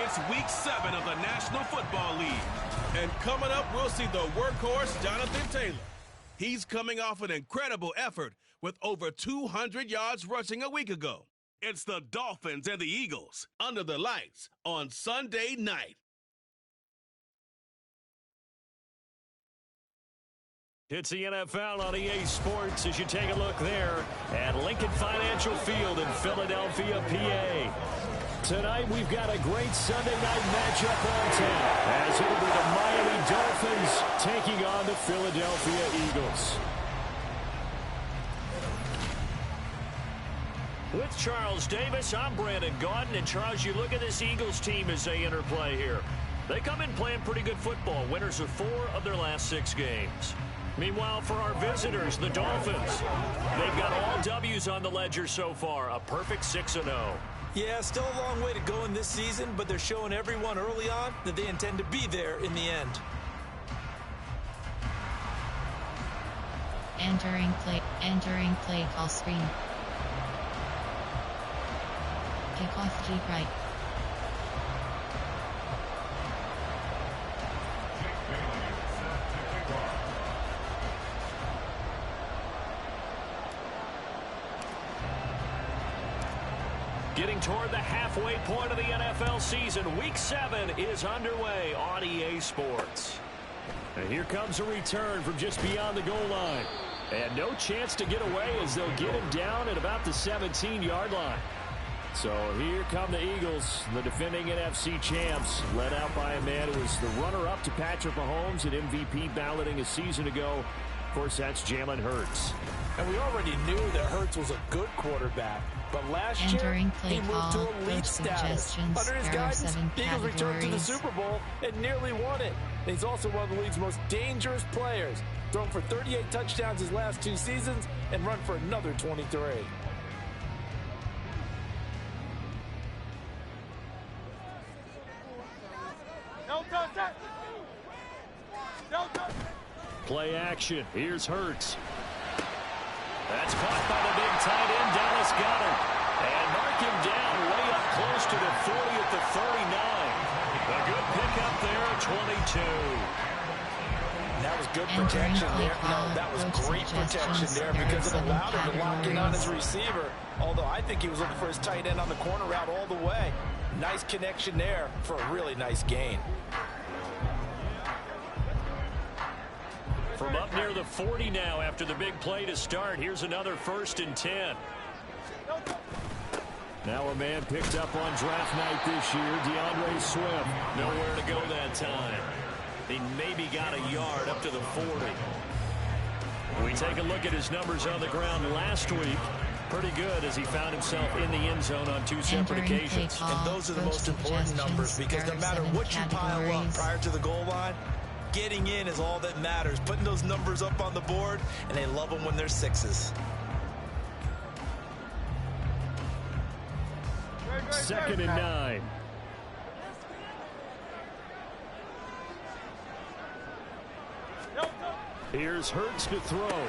It's Week 7 of the National Football League. And coming up, we'll see the workhorse Jonathan Taylor. He's coming off an incredible effort with over 200 yards rushing a week ago. It's the Dolphins and the Eagles under the lights on Sunday night. It's the NFL on EA Sports as you take a look there at Lincoln Financial Field in Philadelphia, PA. Tonight we've got a great Sunday night matchup on tap as it'll be the Miami Dolphins taking on the Philadelphia Eagles. With Charles Davis, I'm Brandon Gaudin. And Charles, you look at this Eagles team as they interplay here. They come in playing pretty good football. Winners of 4 of their last 6 games. Meanwhile, for our visitors, the Dolphins, they've got all W's on the ledger so far, a perfect 6-0. Yeah, still a long way to go in this season, but they're showing everyone early on that they intend to be there in the end. Entering play call screen. Kickoff G right. Getting toward the halfway point of the NFL season, Week 7 is underway on EA Sports. And here comes a return from just beyond the goal line. And no chance to get away as they'll get him down at about the 17-yard line. So here come the Eagles, the defending NFC champs, led out by a man who was the runner-up to Patrick Mahomes at MVP balloting a season ago. Of course, that's Jalen Hurts. And we already knew that Hurts was a good quarterback. But last year, he moved to elite status. Under his guidance, the Eagles returned to the Super Bowl and nearly won it. And he's also one of the league's most dangerous players. Thrown for 38 touchdowns his last 2 seasons and run for another 23. Play action. Here's Hurts. That's caught by the big tight end. Dallas got him. And mark him down way up close to the 40 at the 39. A good pickup there at 22. That was good protection there. No, that was great protection there because it allowed him to lock in on his receiver. Although I think he was looking for his tight end on the corner route all the way. Nice connection there for a really nice gain. From up near the 40 now after the big play to start. Here's another 1st and 10. Now a man picked up on draft night this year, DeAndre Swift. Nowhere to go that time. He maybe got a yard up to the 40. We take a look at his numbers on the ground last week. Pretty good as he found himself in the end zone on 2 separate occasions. And those are the most important numbers because no matter what you pile up prior to the goal line, getting in is all that matters. Putting those numbers up on the board, and they love them when they're 6s. 2nd and 9. Here's Hurts to throw.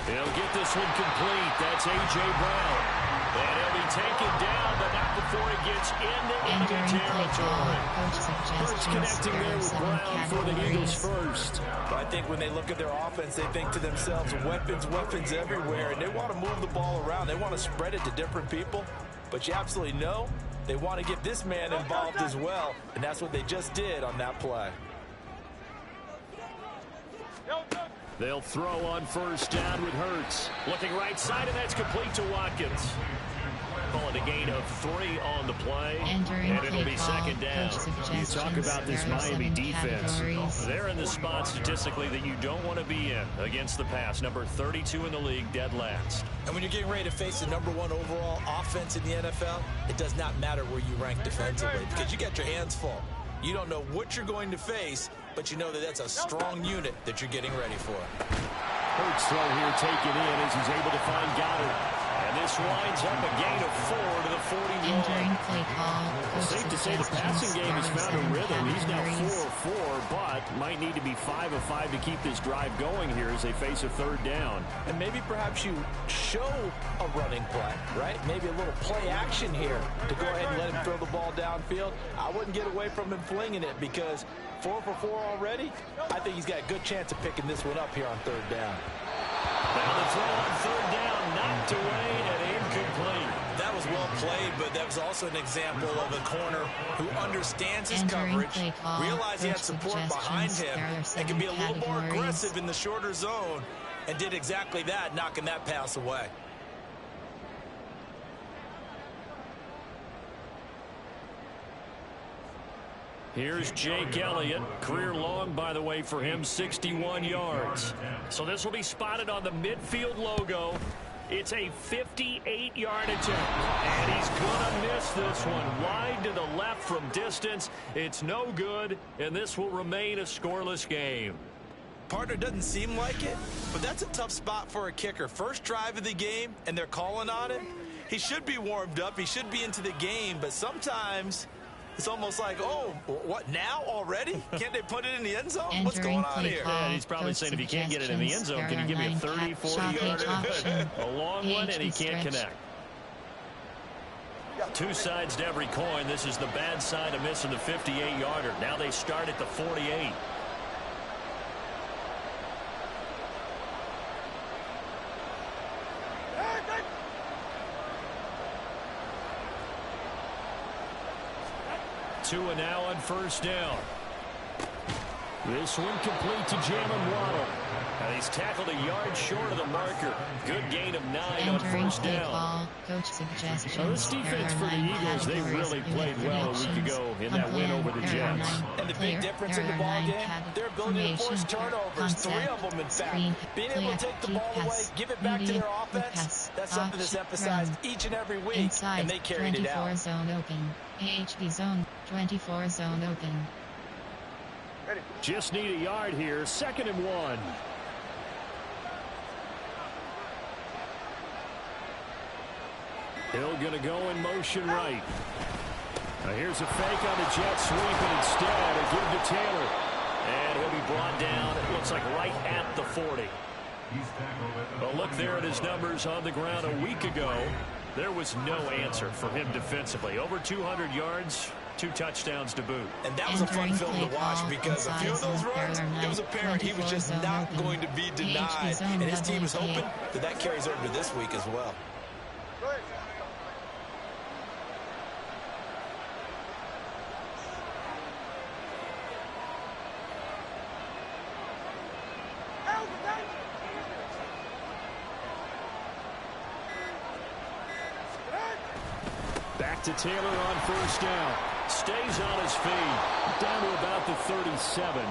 He'll get this one complete. That's A.J. Brown. And he'll be taken down, but not before he gets into enemy territory. Hurts connecting there with Brown for the Eagles first. But I think when they look at their offense, they think to themselves, weapons everywhere, and they want to move the ball around. They want to spread it to different people. But you absolutely know they want to get this man involved as well, and that's what they just did on that play. They'll throw on 1st down with Hurts. Looking right side, and that's complete to Watkins. Calling a gain of 3 on the play, and it'll be 2nd down. You talk about this Miami defense. They're in the spot statistically that you don't want to be in against the pass. Number 32 in the league, dead last. And when you're getting ready to face the number 1 overall offense in the NFL, it does not matter where you rank defensively because you got your hands full. You don't know what you're going to face, but you know that that's a strong unit that you're getting ready for. Hurts throw here taken in as he's able to find Goddard. And this winds up a gain of 4 to the 41. Entering play call. Safe to say the passing game has found a rhythm. He's now 4 of 4, but might need to be 5 of 5 to keep this drive going here as they face a third down. And maybe perhaps you show a running play, right? Maybe a little play action here to go ahead and let him throw the ball downfield. I wouldn't get away from him flinging it because 4 for 4 already. I think he's got a good chance of picking this one up here on third down. Now the throw on third down, knocked away and incomplete. That was well played, but that was also an example of a corner who understands his coverage, realized he had support behind him, and can be a little more aggressive in the shorter zone, and did exactly that, knocking that pass away. Here's Jake Elliott. Career long, by the way, for him, 61 yards. So this will be spotted on the midfield logo. It's a 58-yard attempt. And he's going to miss this one. Wide to the left from distance. It's no good, and this will remain a scoreless game. Partner, doesn't seem like it, but that's a tough spot for a kicker. First drive of the game, and they're calling on him. He should be warmed up. He should be into the game, but sometimes it's almost like, oh, what, now already? Can't they put it in the end zone? What's going on here? Yeah, he's probably saying if he can't get it in the end zone, can you give me a 30, 40-yarder? A long one, and he can't connect. Two sides to every coin. This is the bad side of missing the 58-yarder. Now they start at the 48. Tua now on first down. This one complete to Jalen Waddle. And he's tackled a yard short of the marker. Good gain of 9 on first down. Coach suggestions. So this defense for the Eagles, they really played well a week ago in that win over the Jets. And the big difference in the ball game, their ability to force turnovers, 3 of them in fact. Being able to take the ball away, give it back to their offense, that's something that's emphasized each and every week, and they carried it out. 24 zone open. AHB zone, 24 zone open. Just need a yard here, 2nd and 1. Hill going to go in motion right. Now here's a fake on the jet sweep, and instead a give to Taylor. And he'll be brought down, it looks like right at the 40. Well, look there at his numbers on the ground a week ago. There was no answer for him defensively. Over 200 yards, 2 touchdowns to boot. And that was a fun film to watch because a few of those runs, it was apparent he was just not going to be denied. And his team was hoping that that carries over to this week as well. Back to Taylor on first down. Stays on his feet. Down to about the 37.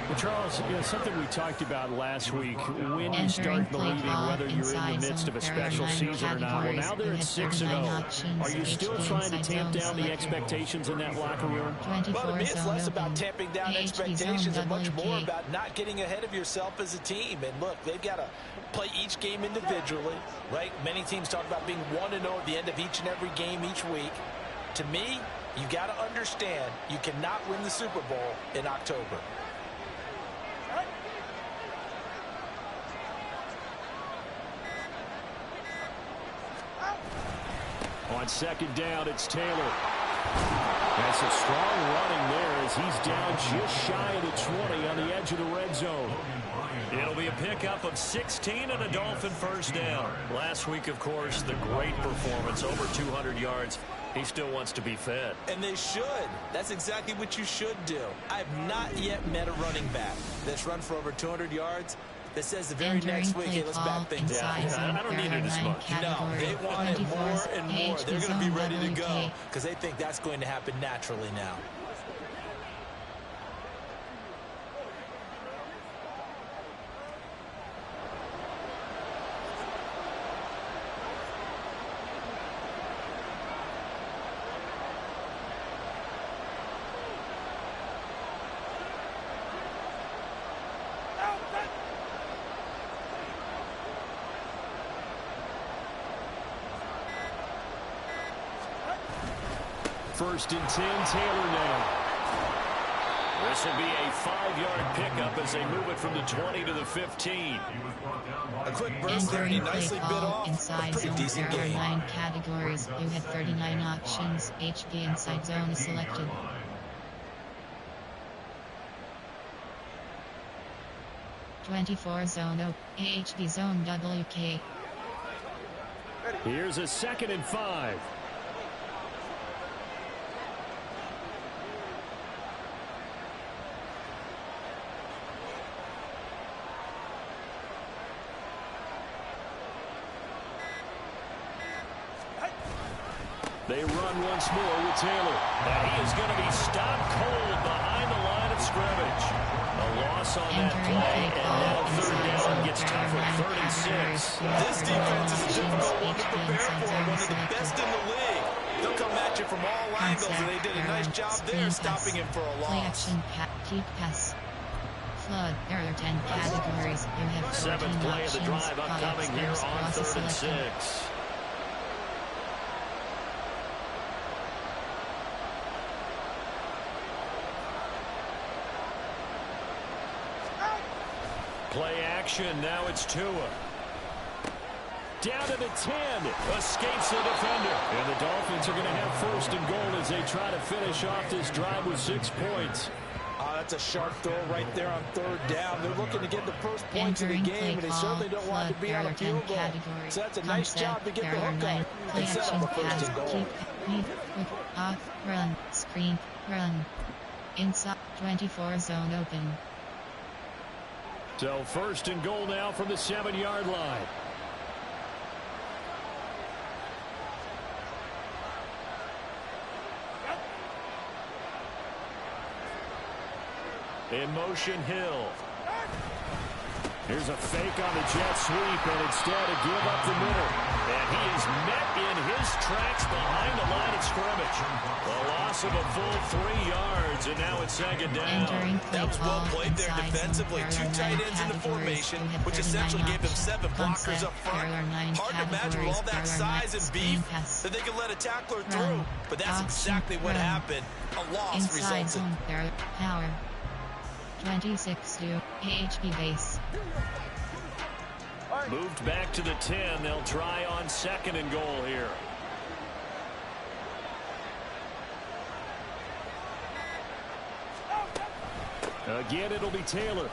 Well, Charles, you know, something we talked about last week, when you start believing whether you're in the midst of a special season or not. Well, now they're at 6-0. Are you still trying to tamp down the expectations in that locker room? Well, to me, it's less about tamping down expectations and much more about not getting ahead of yourself as a team. And look, they've got to play each game individually, right? Many teams talk about being 1-0 at the end of each and every game each week. To me, you got to understand you cannot win the Super Bowl in October. On 2nd down, it's Taylor. That's a strong running there as he's down just shy of the 20 on the edge of the red zone. It'll be a pickup of 16 and a Dolphin first down. Last week, of course, the great performance, over 200 yards. He still wants to be fed. And they should. That's exactly what you should do. I have not yet met a running back that's run for over 200 yards that says the very next week, hey, let's back things up. I don't need it as much. No, they want it more and more. They're going to be ready to go because they think that's going to happen naturally now. first and 10. Taylor now. This will be a 5-yard pickup as they move it from the 20 to the 15. A quick burst there, and he nicely bit off inside a pretty zone. decent There are game. 9 categories. You have 39 options. HB inside zone is selected. '24 zone O. HB zone WK. Here's a 2nd and 5. They run once more with Taylor. And he is going to be stopped cold behind the line of scrimmage. A loss on that play, and now 3rd down gets tougher. 3rd and 6. This defense is a difficult one to prepare for, one of the best in the league. They'll come at you from all angles, and they did a nice job there stopping him for a Play loss. action, keep pass. Flood. There are 10 categories. You have 14 Seventh play of the options. drive upcoming here on 3rd and 6. Play action, now it's Tua. Down to the 10, escapes the defender. And the Dolphins are going to have 1st and goal as they try to finish off this drive with 6 points. That's a sharp throw right there on 3rd down. They're looking to get the first points of the game, and they certainly don't want to be on a field goal. So that's a nice job to get the hook on and set up a 1st and goal. Keep, off, run, screen, run. Inside, 24 zone open. So 1st and goal now from the 7-yard line. In motion, Hill. Here's a fake on the jet sweep, and instead a give up the middle. And he is met in his tracks behind the line of scrimmage. A loss of a full 3 yards, and now it's 2nd down. That was well played there defensively. 2 tight ends in the formation, which essentially gave them 7 blockers up front. Hard to imagine with all that size and beef that they could let a tackler through. But that's exactly what happened. A loss resulted. Power. 26 to HB base. Moved back to the 10. They'll try on 2nd and goal here. Again, it'll be Taylor.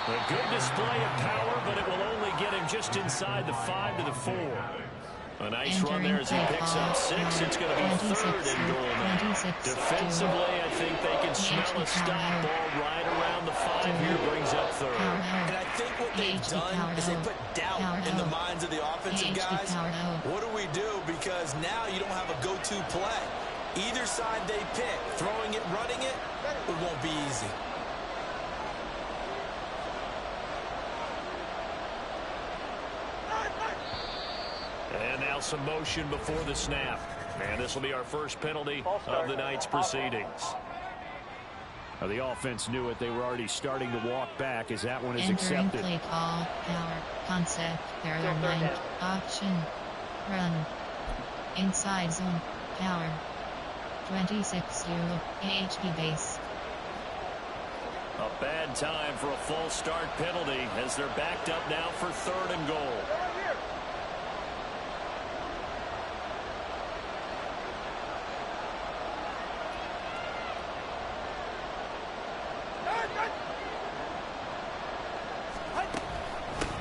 A good display of power, but it will only get him just inside the 5 to the 4. A nice run there as he picks up 6. It's going to be 3rd and goal now. Defensively, I think they can smell a stop ball right around the 5 here. Brings up 3rd. And I think what they've done is they put doubt in the minds of the offensive guys. What do we do? Because now you don't have a go-to play. Either side they pick, throwing it, running it, it won't be easy. And now some motion before the snap. And this will be our first penalty of the night's proceedings. Now the offense knew it. They were already starting to walk back as that one is accepted. Play call, power, concept, there are 9, option, run, inside zone, power, 26 to HB base. A bad time for a false start penalty as they're backed up now for 3rd and goal.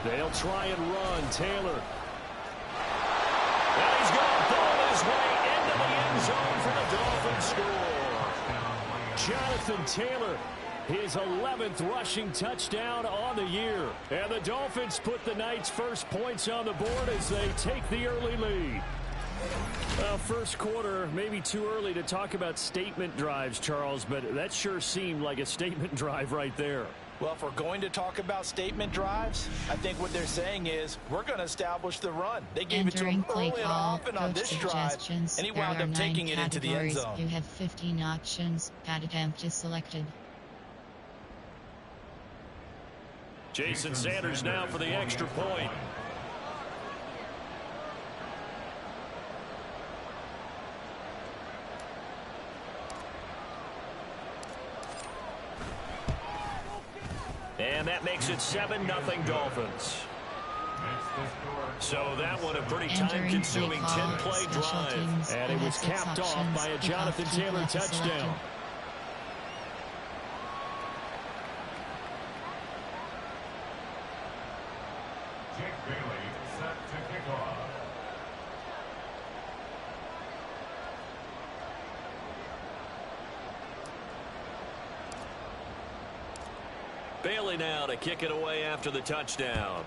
They'll try and run. Taylor. And he's going to ball his way into the end zone for the Dolphins score. Jonathan Taylor, his 11th rushing touchdown on the year. And the Dolphins put the night's first points on the board as they take the early lead. First quarter, maybe too early to talk about statement drives, Charles, but that sure seemed like a statement drive right there. Well, if we're going to talk about statement drives, I think what they're saying is we're going to establish the run. They gave it to him early and often on this drive, and he wound up taking it into the end zone. You have 15 options. Pad attempt is selected. Jason Sanders now for the extra point. That makes it 7-0 Dolphins. So that one a pretty time-consuming 10-play drive. And it was capped off by a Jonathan Taylor touchdown. Bailey now to kick it away after the touchdown.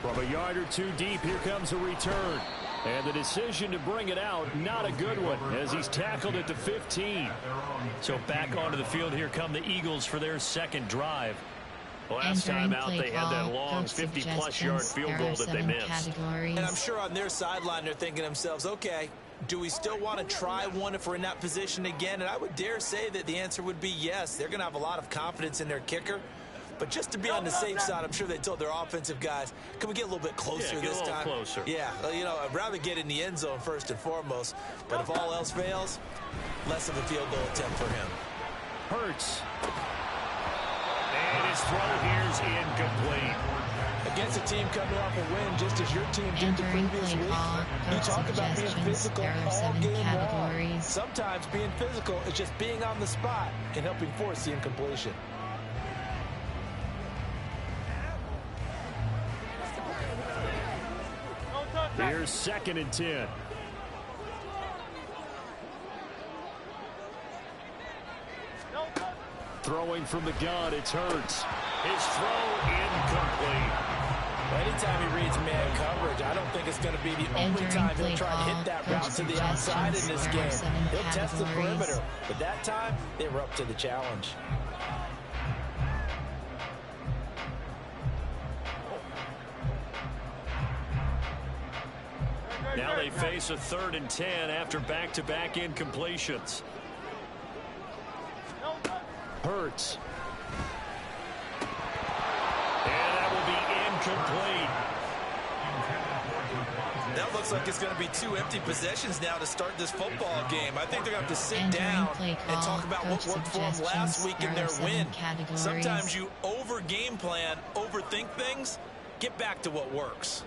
From a yard or two deep, here comes a return. And the decision to bring it out, not a good one, as he's tackled at the 15. So back onto the field, here come the Eagles for their second drive. Last time out, they had that long 50-plus yard field goal that they missed. And I'm sure on their sideline, they're thinking to themselves, okay, do we still want to try one if we're in that position again? And I would dare say that the answer would be yes. They're going to have a lot of confidence in their kicker. But just to be on the safe side, I'm sure they told their offensive guys, can we get a little bit closer this time? Closer. Yeah, you know, I'd rather get in the end zone first and foremost. But if all else fails, less of a field goal attempt for him. Hurts. And his throw here's incomplete. Against a team coming off a win, just as your team did the previous week, you talk about being physical all game long. Sometimes being physical is just being on the spot and helping force the incompletion. Here's 2nd and 10. Throwing from the gun, it's Hurts. His throw incomplete. Anytime he reads man coverage, I don't think it's going to be the only time he'll try to hit that route to the outside in this game. He'll test the perimeter, but that time, they were up to the challenge. Now they face a 3rd and 10 after back-to-back incompletions. Hurts. And that will be incomplete. That looks like it's going to be 2 empty possessions now to start this football game. I think they're going to have to sit down and talk about what worked for them last week in their win. Sometimes you over-game plan, overthink things. Get back to what works.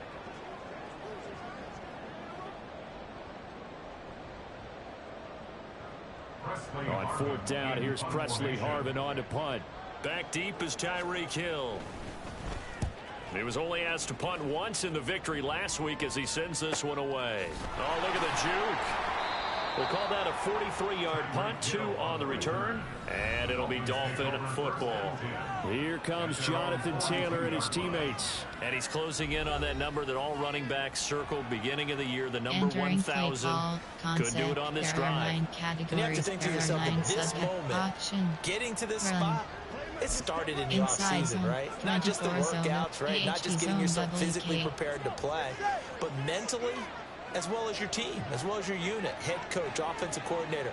On 4th down, here's Presley Harvin on to punt. Back deep is Tyreek Hill. He was only asked to punt once in the victory last week as he sends this one away. Oh, look at the juke. We'll call that a 43-yard punt, 2 on the return, and it'll be Dolphin football. Here comes Jonathan Taylor and his teammates. And he's closing in on that number that all running backs circled beginning of the year, the number 1,000. Couldn't do it on this drive. And you have to think to yourself, at this moment, getting to this spot, it started in the offseason, right? Not just the workouts, right? Not just getting yourself physically prepared to play, but mentally, as well as your team, as well as your unit, head coach, offensive coordinator.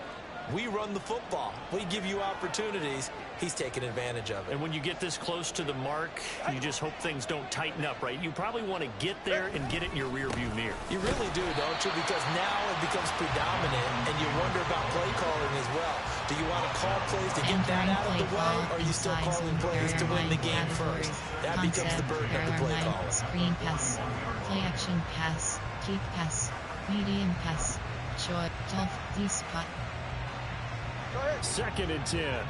We run the football. We give you opportunities. He's taking advantage of it. And when you get this close to the mark, you just hope things don't tighten up, right? You probably want to get there and get it in your rearview mirror. You really do, don't you? Because now it becomes predominant, and you wonder about play calling as well. Do you want to call plays to get that out of the way, or are you still calling plays to win the game first? That becomes the burden of the play caller. Screen pass, play action pass, deep pass, medium pass, short, off, the spot. 2nd and 10.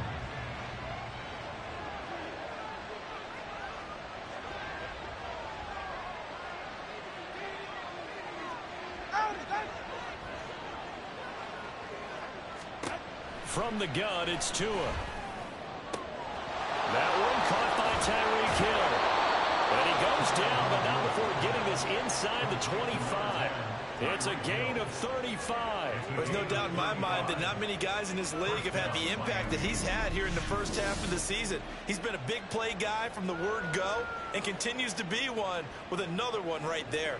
From the gun, it's Tua. That one caught by Tyreek Hill. And he goes down, but not before getting this inside the 25. It's a gain of 35. There's no doubt in my mind that not many guys in this league have had the impact that he's had here in the first half of the season. He's been a big play guy from the word go and continues to be one with another one right there.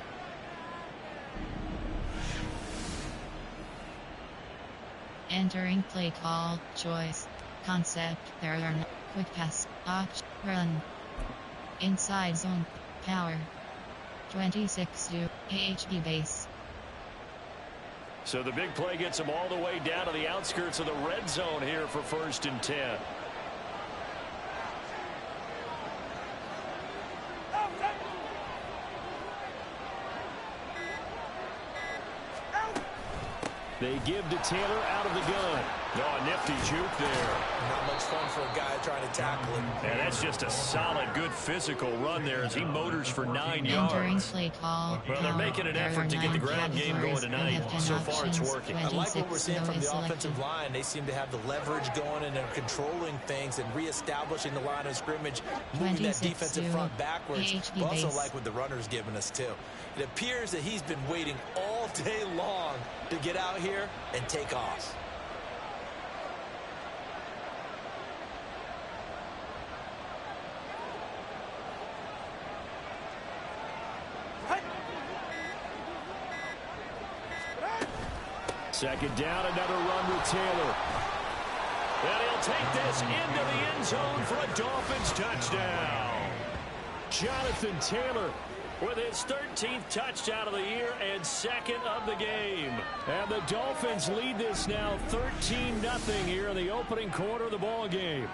Entering play call, choice, concept, turn, quick pass, option, run. Inside zone, power. 26 to AHP base. So the big play gets him all the way down to the outskirts of the red zone here for 1st and 10. They give to Taylor out of the gun. Oh, a nifty juke there. Not much fun for a guy trying to tackle him. And that's just a solid, good physical run there as he motors for 9 Entering yards. play call. Well, they're making an effort to get the ground game going tonight. So far, it's working. I like what we're seeing from the offensive line. They seem to have the leverage going, and they're controlling things and reestablishing the line of scrimmage, moving that defensive front backwards. I also like what the runner's giving us, too. It appears that he's been waiting all day long to get out here and take off. Second down, another run with Taylor. And he'll take this into the end zone for a Dolphins touchdown. Jonathan Taylor with his 13th touchdown of the year and 2nd of the game. And the Dolphins lead this now 13-0 here in the opening quarter of the ball game.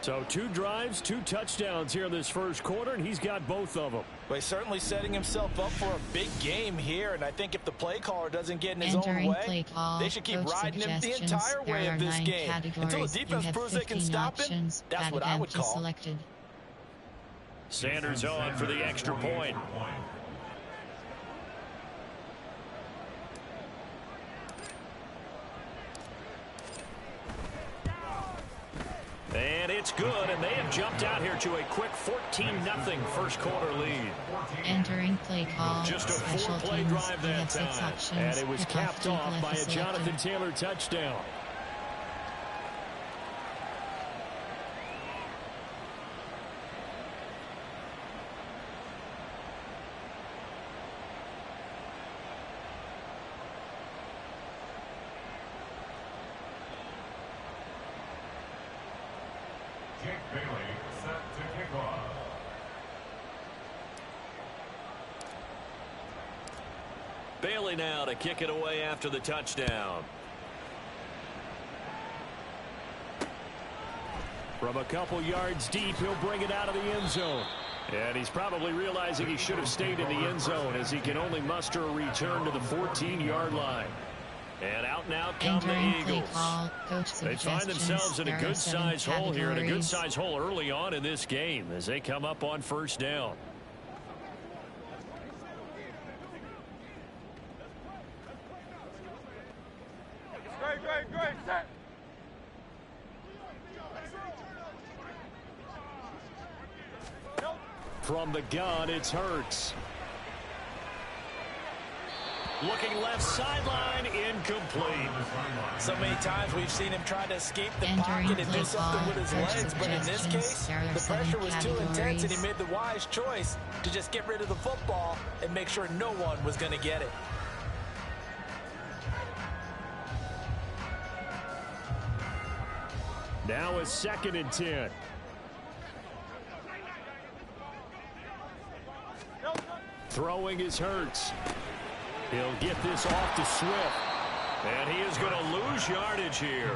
So 2 drives, 2 touchdowns here in this first quarter, and he's got both of them. Well, he's certainly setting himself up for a big game here, and I think if the play caller doesn't get in his own way, they should keep riding him the entire way of this game. Until the defense proves they can stop him, that's what I would call. Selected. Sanders on for the extra point. And it's good, and they have jumped out here to a quick 14-0 first quarter lead. Entering play call. Just a 4-play drive that time. And it was capped off by a Jonathan Taylor touchdown. Bailey now to kick it away after the touchdown. From a couple yards deep, he'll bring it out of the end zone. And he's probably realizing he should have stayed in the end zone as he can only muster a return to the 14-yard line. And out now come the Eagles. They find themselves in a good-sized hole here, and a good-sized hole early on in this game as they come up on first down. From the gun, it's Hurts. Looking left sideline, incomplete. So many times we've seen him try to escape the pocket and do something with his legs, but in this case, the pressure was too intense and he made the wise choice to just get rid of the football and make sure no one was going to get it. Now it's 2nd and 10. Throwing is Hurts. He'll get this off to Swift. And he is going to lose yardage here.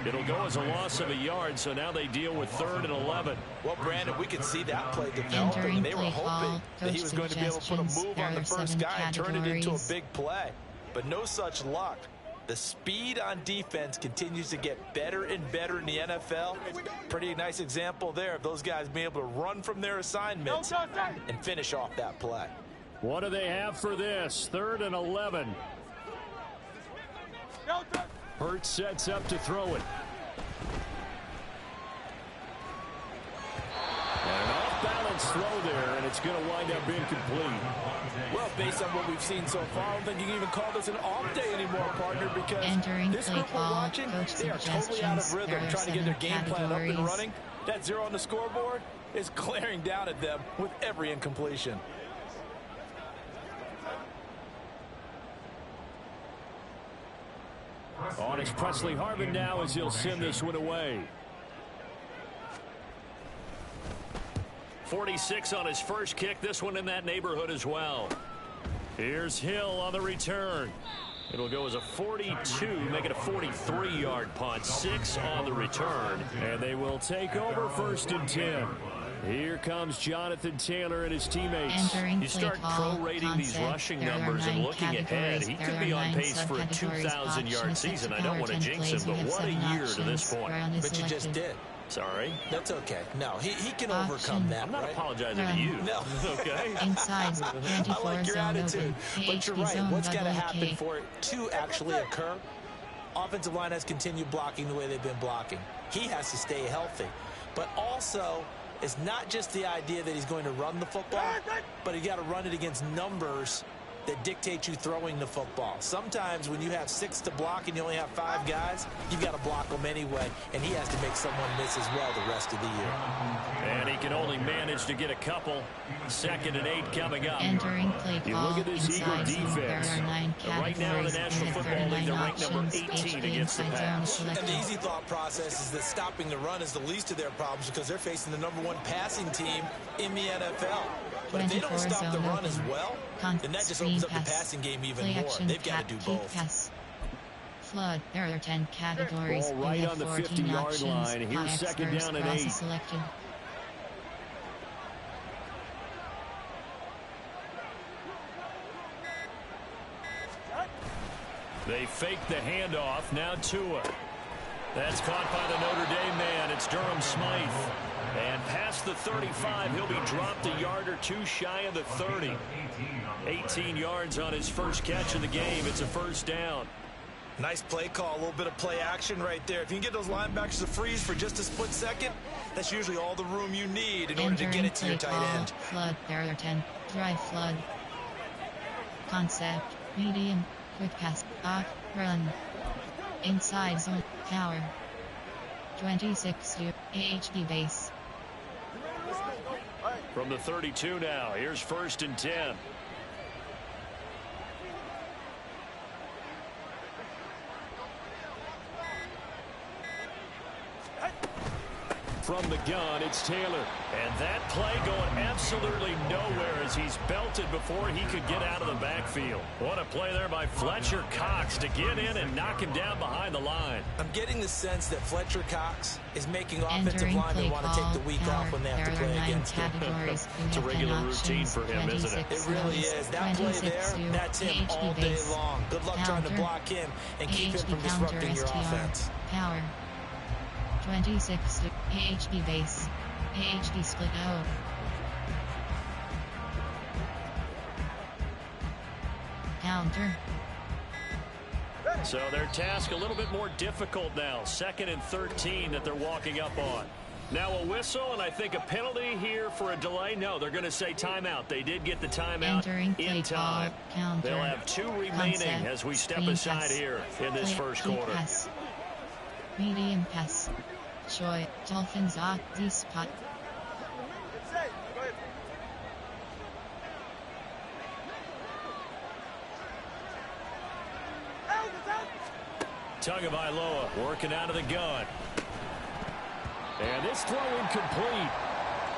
It'll go as a loss of a yard, so now they deal with 3rd and 11. Well, Brandon, we could see that play developing. They were hoping that he was going to be able to put a move on the first guy and turn it into a big play. But no such luck. The speed on defense continues to get better and better in the NFL. Pretty nice example there of those guys being able to run from their assignments and finish off that play. What do they have for this? 3rd and 11. Hurts sets up to throw it. And an off-balance throw there, and it's going to wind up being complete. Well, based on what we've seen so far, I don't think you can even call this an off day anymore, partner, because this group we're watching, they are totally out of rhythm, trying to get their game plan up and running. That 0 on the scoreboard is glaring down at them with every incompletion. On is Presley Harvin now as he'll send this one away. 46 on his first kick. This one in that neighborhood as well. Here's Hill on the return. It'll go as a 42, make it a 43-yard punt, 6 on the return. And they will take over 1st and 10. Here comes Jonathan Taylor and his teammates. Entering you start prorating these rushing numbers and looking ahead. He could be on pace for a 2,000-yard season. I don't want to jinx him, but what a year to this point. But you just did. Sorry? That's okay. No, he can overcome that, I'm not right? apologizing to you. No. Okay? Inside, I like your attitude. But you're right. What's got to happen K. for it to actually occur? Offensive line has continued blocking the way they've been blocking. He has to stay healthy. But also, it's not just the idea that he's going to run the football, but you got to run it against numbers that dictate you throwing the football. Sometimes when you have 6 to block and you only have 5 guys, you've got to block them anyway, and he has to make someone miss as well the rest of the year. And he can only manage to get a couple. 2nd and 8 coming up. Entering play You call look at this Eagle defense. Right now in the National Football League, they're ranked number 18 against the pass. And the easy thought process is that stopping the run is the least of their problems because they're facing the #1 passing team in the NFL. But if they don't stop the run as well, then that just opens up the passing game even more. They've got to do both. Pass. Flood. There are 10 categories. Ball right on the 50-yard line. Here's 2nd down and 8. Selected. They fake the handoff. Now Tua. That's caught by the Notre Dame man. It's Durham Smythe. And past the 35, he'll be dropped a yard or 2 shy of the 30. 18 yards on his first catch of the game. It's a 1st down. Nice play call, a little bit of play action right there. If you can get those linebackers to freeze for just a split second, that's usually all the room you need in order to get it to your tight end. Flood, there are 10. Dry flood. Concept, medium, quick pass, run. Inside zone, power. 26 to AHP base. From the 32 now, here's 1st and 10. From the gun, it's Taylor. And that play going absolutely nowhere as he's belted before he could get out of the backfield. What a play there by Fletcher Cox to get in and knock him down behind the line. I'm getting the sense that Fletcher Cox is making offensive linemen want to take the week off when they have to play against him. It's a regular routine for him, isn't it? It really is. That play there, that's him all day long. Good luck trying to block him and keep him from disrupting your offense. Power. 26 to AHP base. AHP split O. Counter. So their task a little bit more difficult now. 2nd and 13 that they're walking up on. Now a whistle and I think a penalty here for a delay. No, they're going to say timeout. They did get the timeout in time. They'll have 2 remaining as we step aside here in this first quarter. Pass. Medium pass. Joy, Dolphins are the spot. Tagovailoa working out of the gun. And this throw incomplete.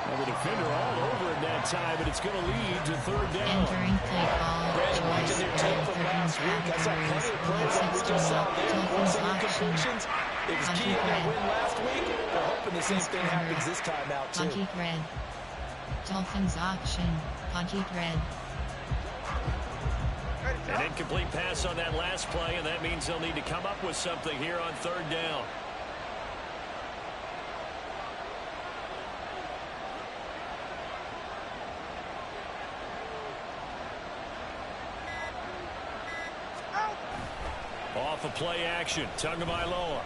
Well, the defender all over it that time, but it's going to lead to 3rd down. Entering play call. Brandon, watching their tape from last week, I saw plenty of plays like we just saw there. Forced some incompletions. It was key in their win last week. They're hoping the same thing happens this time out, too. Pocket red. Dolphins option. Pocket red. An incomplete pass on that last play, and that means they'll need to come up with something here on 3rd down. Off of play action, Tagovailoa.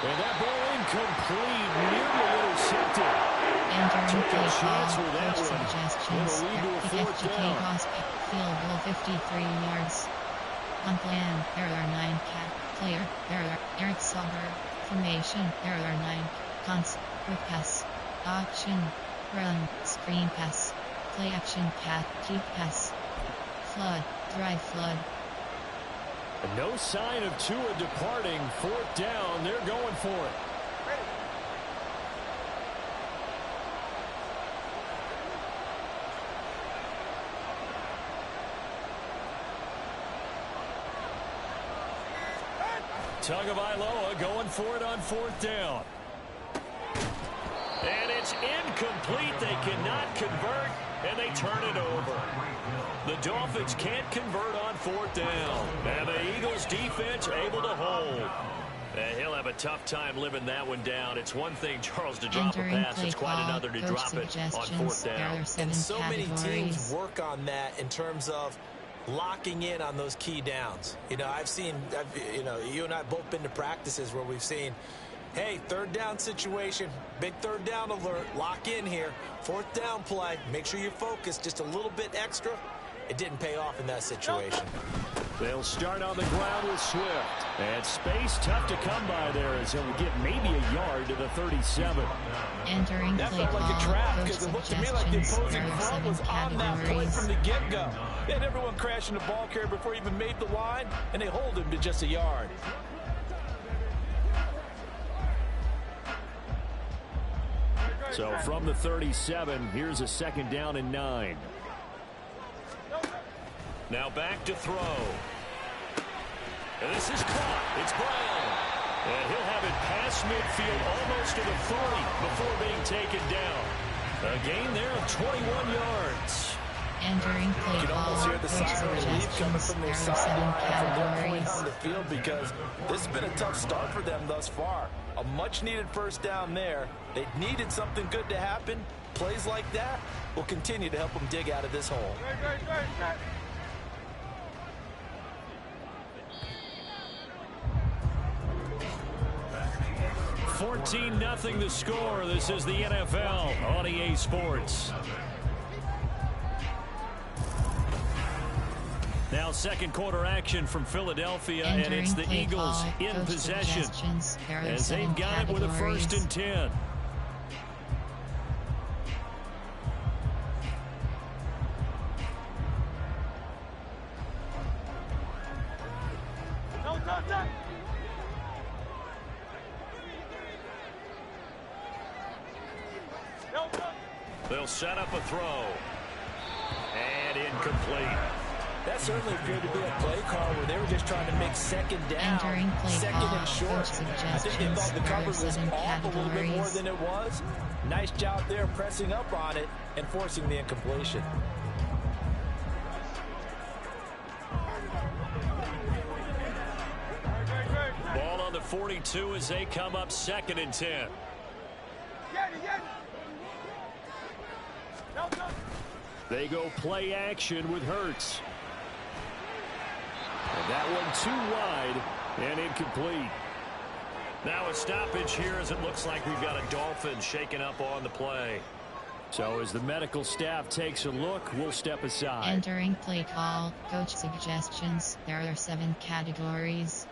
And that ball incomplete, nearly intercepted. Took a chance with that one. It'll lead to a 4th down. Field goal 53 yards. On plan, there are 9 cat. Player, there are Eric Sauber. Formation, there are 9. Cons, quick pass. Option, run, screen pass. Play action cat, keep pass. Flood, dry flood. And no sign of Tua departing. 4th down. They're going for it. Tagovailoa going for it on 4th down. And it's incomplete. They cannot convert, and they turn it over. The Dolphins can't convert on 4th down. And the Eagles defense able to hold. And he'll have a tough time living that one down. It's one thing, Charles, to drop a pass. It's quite another to drop it on 4th down. And so many teams work on that in terms of locking in on those key downs. You know, you and I have both been to practices where we've seen, hey, 3rd down situation, big 3rd down alert, lock in here, 4th down play, make sure you're focused just a little bit extra. It didn't pay off in that situation. They'll start on the ground with Swift. And space tough to come by there as he'll get maybe a yard to the 37. Entering that play felt like a trap because it looked to me like the opposing front was on that play from the get-go. They had everyone crashing the ball carrier before he even made the line, and they hold him to just a yard. So from the 37, here's a 2nd down and 9. Now back to throw. And this is caught. It's Brown. And he'll have it past midfield almost to the 40 before being taken down. A gain there of 21 yards. Entering play you can almost hear the sign of relief coming from their sideline from their point on the field because this has been a tough start for them thus far. A much-needed 1st down there. They needed something good to happen. Plays like that will continue to help them dig out of this hole. 14-0 the score. This is the NFL on EA Sports. Now 2nd quarter action from Philadelphia, and it's the Eagles in possession as they've got it with a 1st and 10. They'll set up a throw. And incomplete. That certainly appeared to be a play call where they were just trying to make 2nd down, 2nd and short. I think they thought the coverage was off a little bit more than it was. Nice job there pressing up on it and forcing the incompletion. Ball on the 42 as they come up 2nd and 10. They go play action with Hurts. And that one too wide and incomplete. Now a stoppage here as it looks like we've got a Dolphin shaken up on the play. So as the medical staff takes a look, we'll step aside. Entering play call, coach suggestions. There are 7 categories.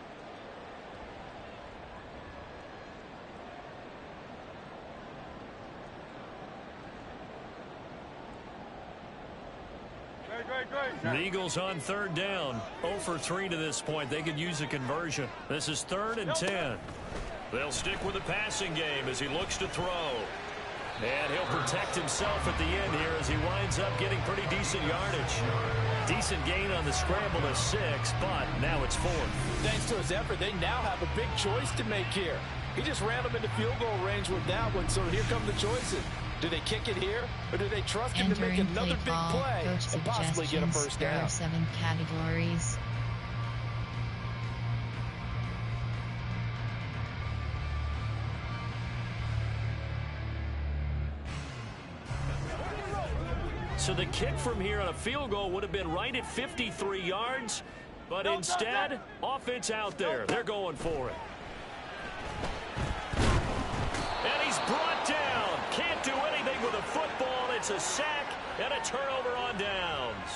The Eagles on 3rd down. 0 for 3 to this point. They could use a conversion. This is 3rd and 10. They'll stick with the passing game as he looks to throw. And he'll protect himself at the end here as he winds up getting pretty decent yardage. Decent gain on the scramble to 6, but now it's 4th. Thanks to his effort, they now have a big choice to make here. He just ran them into field goal range with that one, so here come the choices. Do they kick it here, or do they trust him to make another big play and possibly get a 1st down? There are 7 categories. So the kick from here on a field goal would have been right at 53 yards, but instead, offense out there. They're going for it. And he's brought down. Can't do anything with a football. It's a sack and a turnover on downs.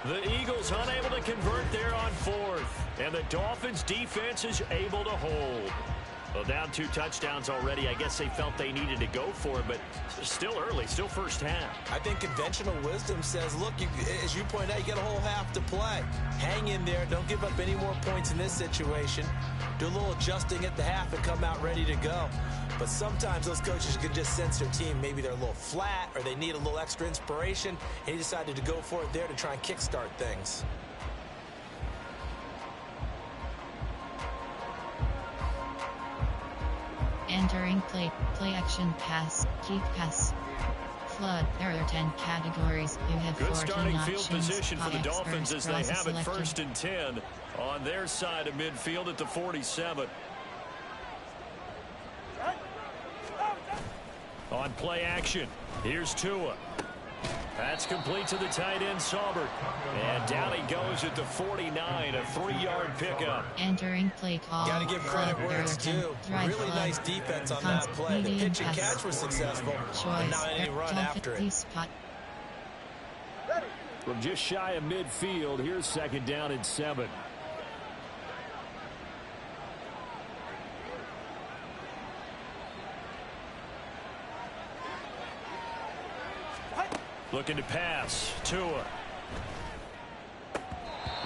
The Eagles unable to convert there on 4th. And the Dolphins defense is able to hold. Well, down 2 touchdowns already. I guess they felt they needed to go for it, but still early, still first half. I think conventional wisdom says, look, as you point out, you got a whole half to play. Hang in there. Don't give up any more points in this situation. Do a little adjusting at the half and come out ready to go. But sometimes those coaches can just sense their team. Maybe they're a little flat or they need a little extra inspiration, and he decided to go for it there to try and kickstart things. Entering play action, pass, keep pass. Flood. There are 10 categories. You have Good 14 starting options. field position for the Dolphins as they have it selected. 1st and 10 on their side of midfield at the 47. On play action, here's Tua. That's complete to the tight end, Saubert. And down he goes at the 49, a 3-yard pickup. Entering play call. Got to give credit where it's due. Really flood. nice defense on that play. The pitch and catch was successful, but not any run after it. Spot. From just shy of midfield, here's 2nd down and 7. Looking to pass. Tua.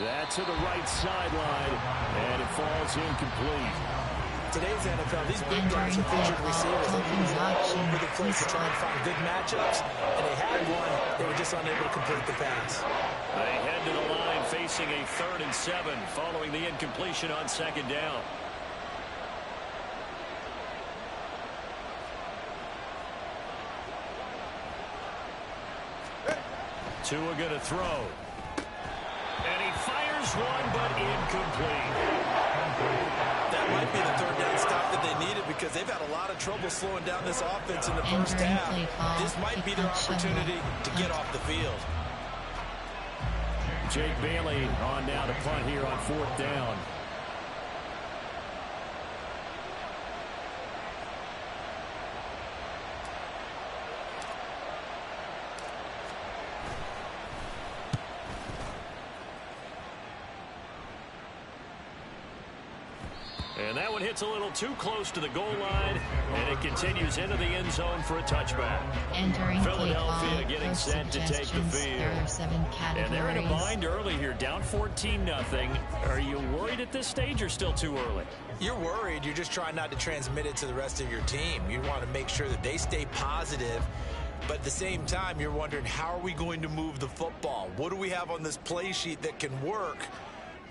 That's to the right sideline, and it falls incomplete. Today's NFL, these big guys are featured receivers. They move all over the place to try and find good matchups, and they had one. They were just unable to complete the pass. They head to the line facing a 3rd and 7 following the incompletion on 2nd down. Tua going to throw. And he fires one, but incomplete. That might be the 3rd down stop that they needed because they've had a lot of trouble slowing down this offense in the first half. This might be their opportunity to get off the field. Jake Bailey on now to punt here on 4th down. And that one hits a little too close to the goal line, and it continues into the end zone for a touchback. Entering Philadelphia getting set to take the field. And they're in a bind early here, down 14-0. Are you worried at this stage or still too early? You're worried. You're just trying not to transmit it to the rest of your team. You want to make sure that they stay positive. But at the same time, you're wondering, how are we going to move the football? What do we have on this play sheet that can work?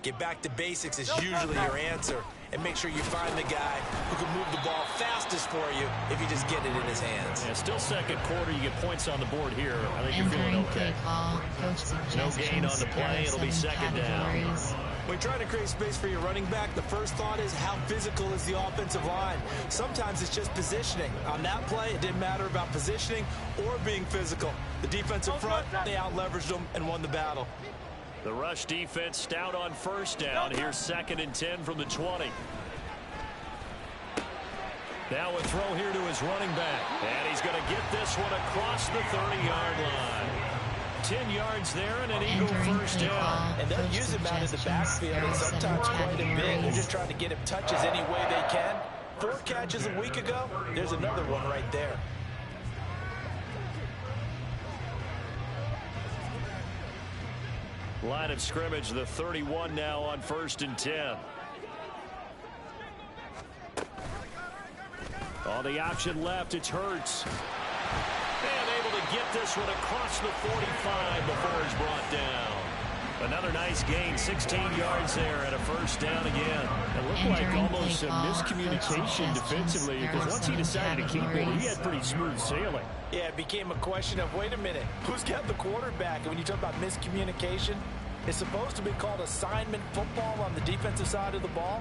Get back to basics is usually your answer. And make sure you find the guy who can move the ball fastest for you if you just get it in his hands. Yeah, still 2nd quarter. You get points on the board here. I think you're feeling okay. No gain on the play. It'll be 2nd down. When trying to create space for your running back, the first thought is how physical is the offensive line. Sometimes it's just positioning. On that play, it didn't matter about positioning or being physical. The defensive front, they out-leveraged them and won the battle. The rush defense stout on 1st down. Here's 2nd and 10 from the 20. Now a throw here to his running back. And he's going to get this one across the 30-yard line. 10 yards there and an Eagle 1st down. And they'll use him out in the backfield and sometimes quite a bit. They're just trying to get him touches any way they can. 4 catches a week ago. There's another one right there. Line of scrimmage, the 31 now on 1st and 10. On the option left, it's Hurts. And able to get this one across the 45 before he's brought down. Another nice gain, 16 yards there and a 1st down again. It looked like almost some miscommunication defensively because once he decided to keep it, he had pretty smooth sailing. Yeah, it became a question of, wait a minute, who's got the quarterback? And when you talk about miscommunication, it's supposed to be called assignment football on the defensive side of the ball.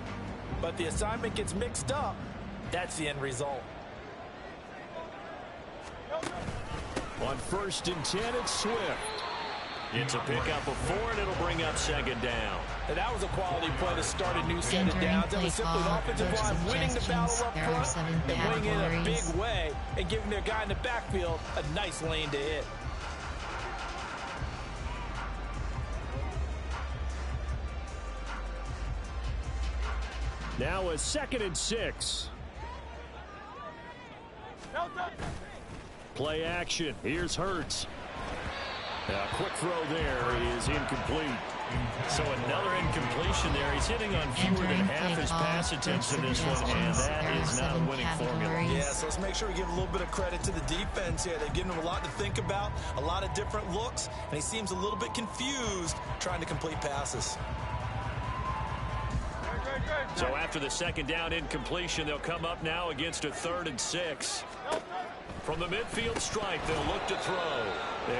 But the assignment gets mixed up. That's the end result. On 1st and 10, it's Swift. It's a pickup of 4, and it'll bring up 2nd down. And that was a quality play to start a new set of downs. That was simply the offensive line winning the battle up front and winning in a big way and giving their guy in the backfield a nice lane to hit. Now a 2nd and 6. Play action. Here's Hurts. A quick throw there is incomplete. So another incompletion there. He's hitting on fewer than half his pass attempts in this one, and that is not a winning formula. Yeah, so let's make sure we give a little bit of credit to the defense here. They've given him a lot to think about, a lot of different looks, and he seems a little bit confused trying to complete passes. So after the second down incompletion, they'll come up now against a 3rd and 6. From the midfield stripe, they'll look to throw.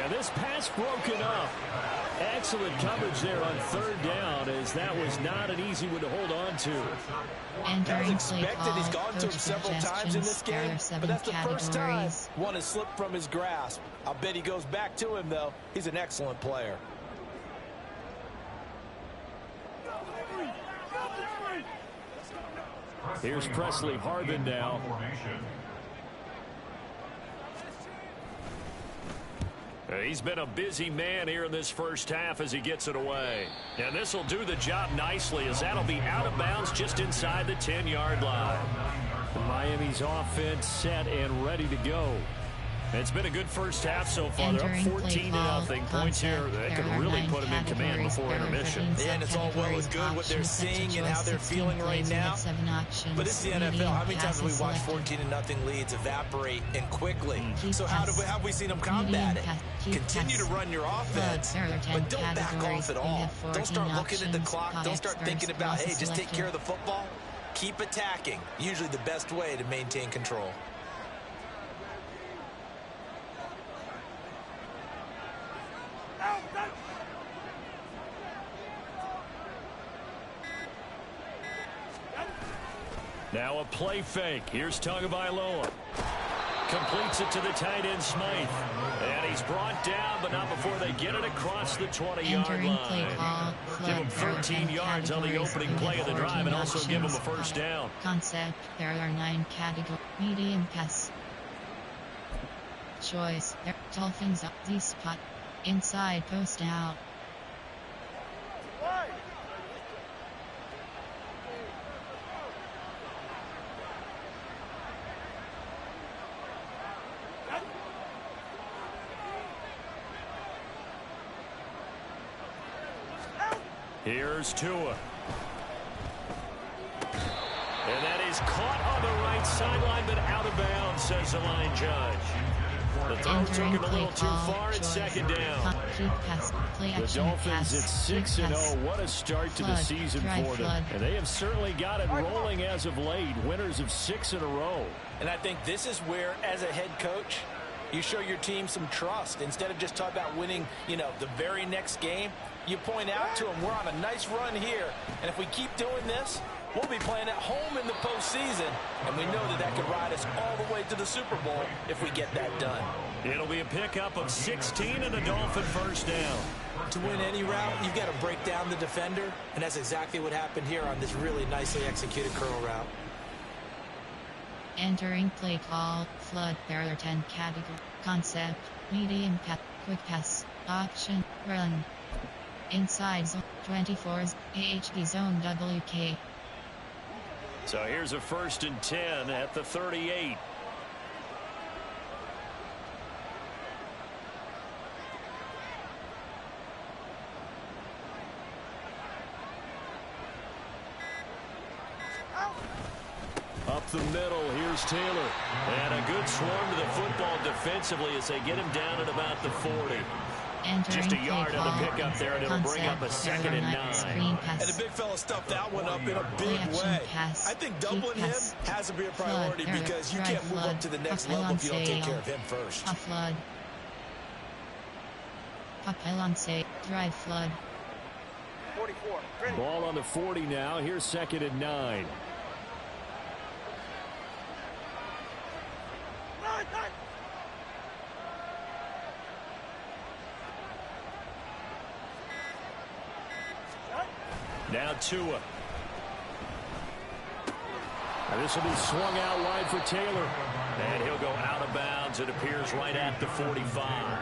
And this pass broken up. Excellent coverage there on 3rd down, as that was not an easy one to hold on to. As expected, he's gone to him several times in this game, but that's the first time one has slipped from his grasp. I'll bet he goes back to him, though. He's an excellent player. Here's Presley Harvin now. He's been a busy man here in this first half as he gets it away. And this will do the job nicely, as that'll be out of bounds just inside the 10-yard line. Miami's offense set and ready to go. It's been a good first half so far. They're up 14-0. Points here that could really put them in command before intermission. Yeah, and it's all well and good what they're seeing and how they're feeling right now. But it's the NFL. How many times have we watched 14-0 leads evaporate and quickly? So how have we seen them combat it? Continue to run your offense, but don't back off at all. Don't start looking at the clock. Don't start thinking about, hey, just take care of the football. Keep attacking. Usually the best way to maintain control. Now a play fake. Here's Tagovailoa. Completes it to the tight end, Smythe. And he's brought down, but not before they get it across the 20-yard line. Give him 13 yards on the opening play of the drive and also give him a first down. Concept. There are 9 categories. Medium pass. Choice. There. Dolphins up the spot. Inside post out. Here's Tua. And that is caught on the right sideline, but out of bounds, says the line judge. The throw took him a little too far at second down. The Dolphins at 6-0. What a start to the season for them. And they have certainly got it rolling as of late. Winners of 6 in a row. And I think this is where, as a head coach, you show your team some trust. Instead of just talking about winning, the very next game, you point out to them, we're on a nice run here. And if we keep doing this, we'll be playing at home in the postseason. And we know that could ride us all the way to the Super Bowl if we get that done. It'll be a pickup of 16 and a Dolphin first down. To win any route, you've got to break down the defender. And that's exactly what happened here on this really nicely executed curl route. Entering play call, flood, there are 10 category, concept, medium pass, quick pass, option, run. Inside zone, 24's, AHD zone WK. So here's a 1st and 10 at the 38. Up the middle, here's Taylor. And a good swarm to the football defensively as they get him down at about the 40. Just a yard on the pickup there, and it'll bring up a 2nd and 9. And the big fella stuffed that one up in a big way. I think doubling him has to be a priority because you can't move up to the next level if you don't take care of him first. Flood. Papelonce, drive flood. 44. Ball on the 40 now. Here's 2nd and 9. Now Tua. And this will be swung out wide for Taylor. And he'll go out of bounds. It appears right at the 45.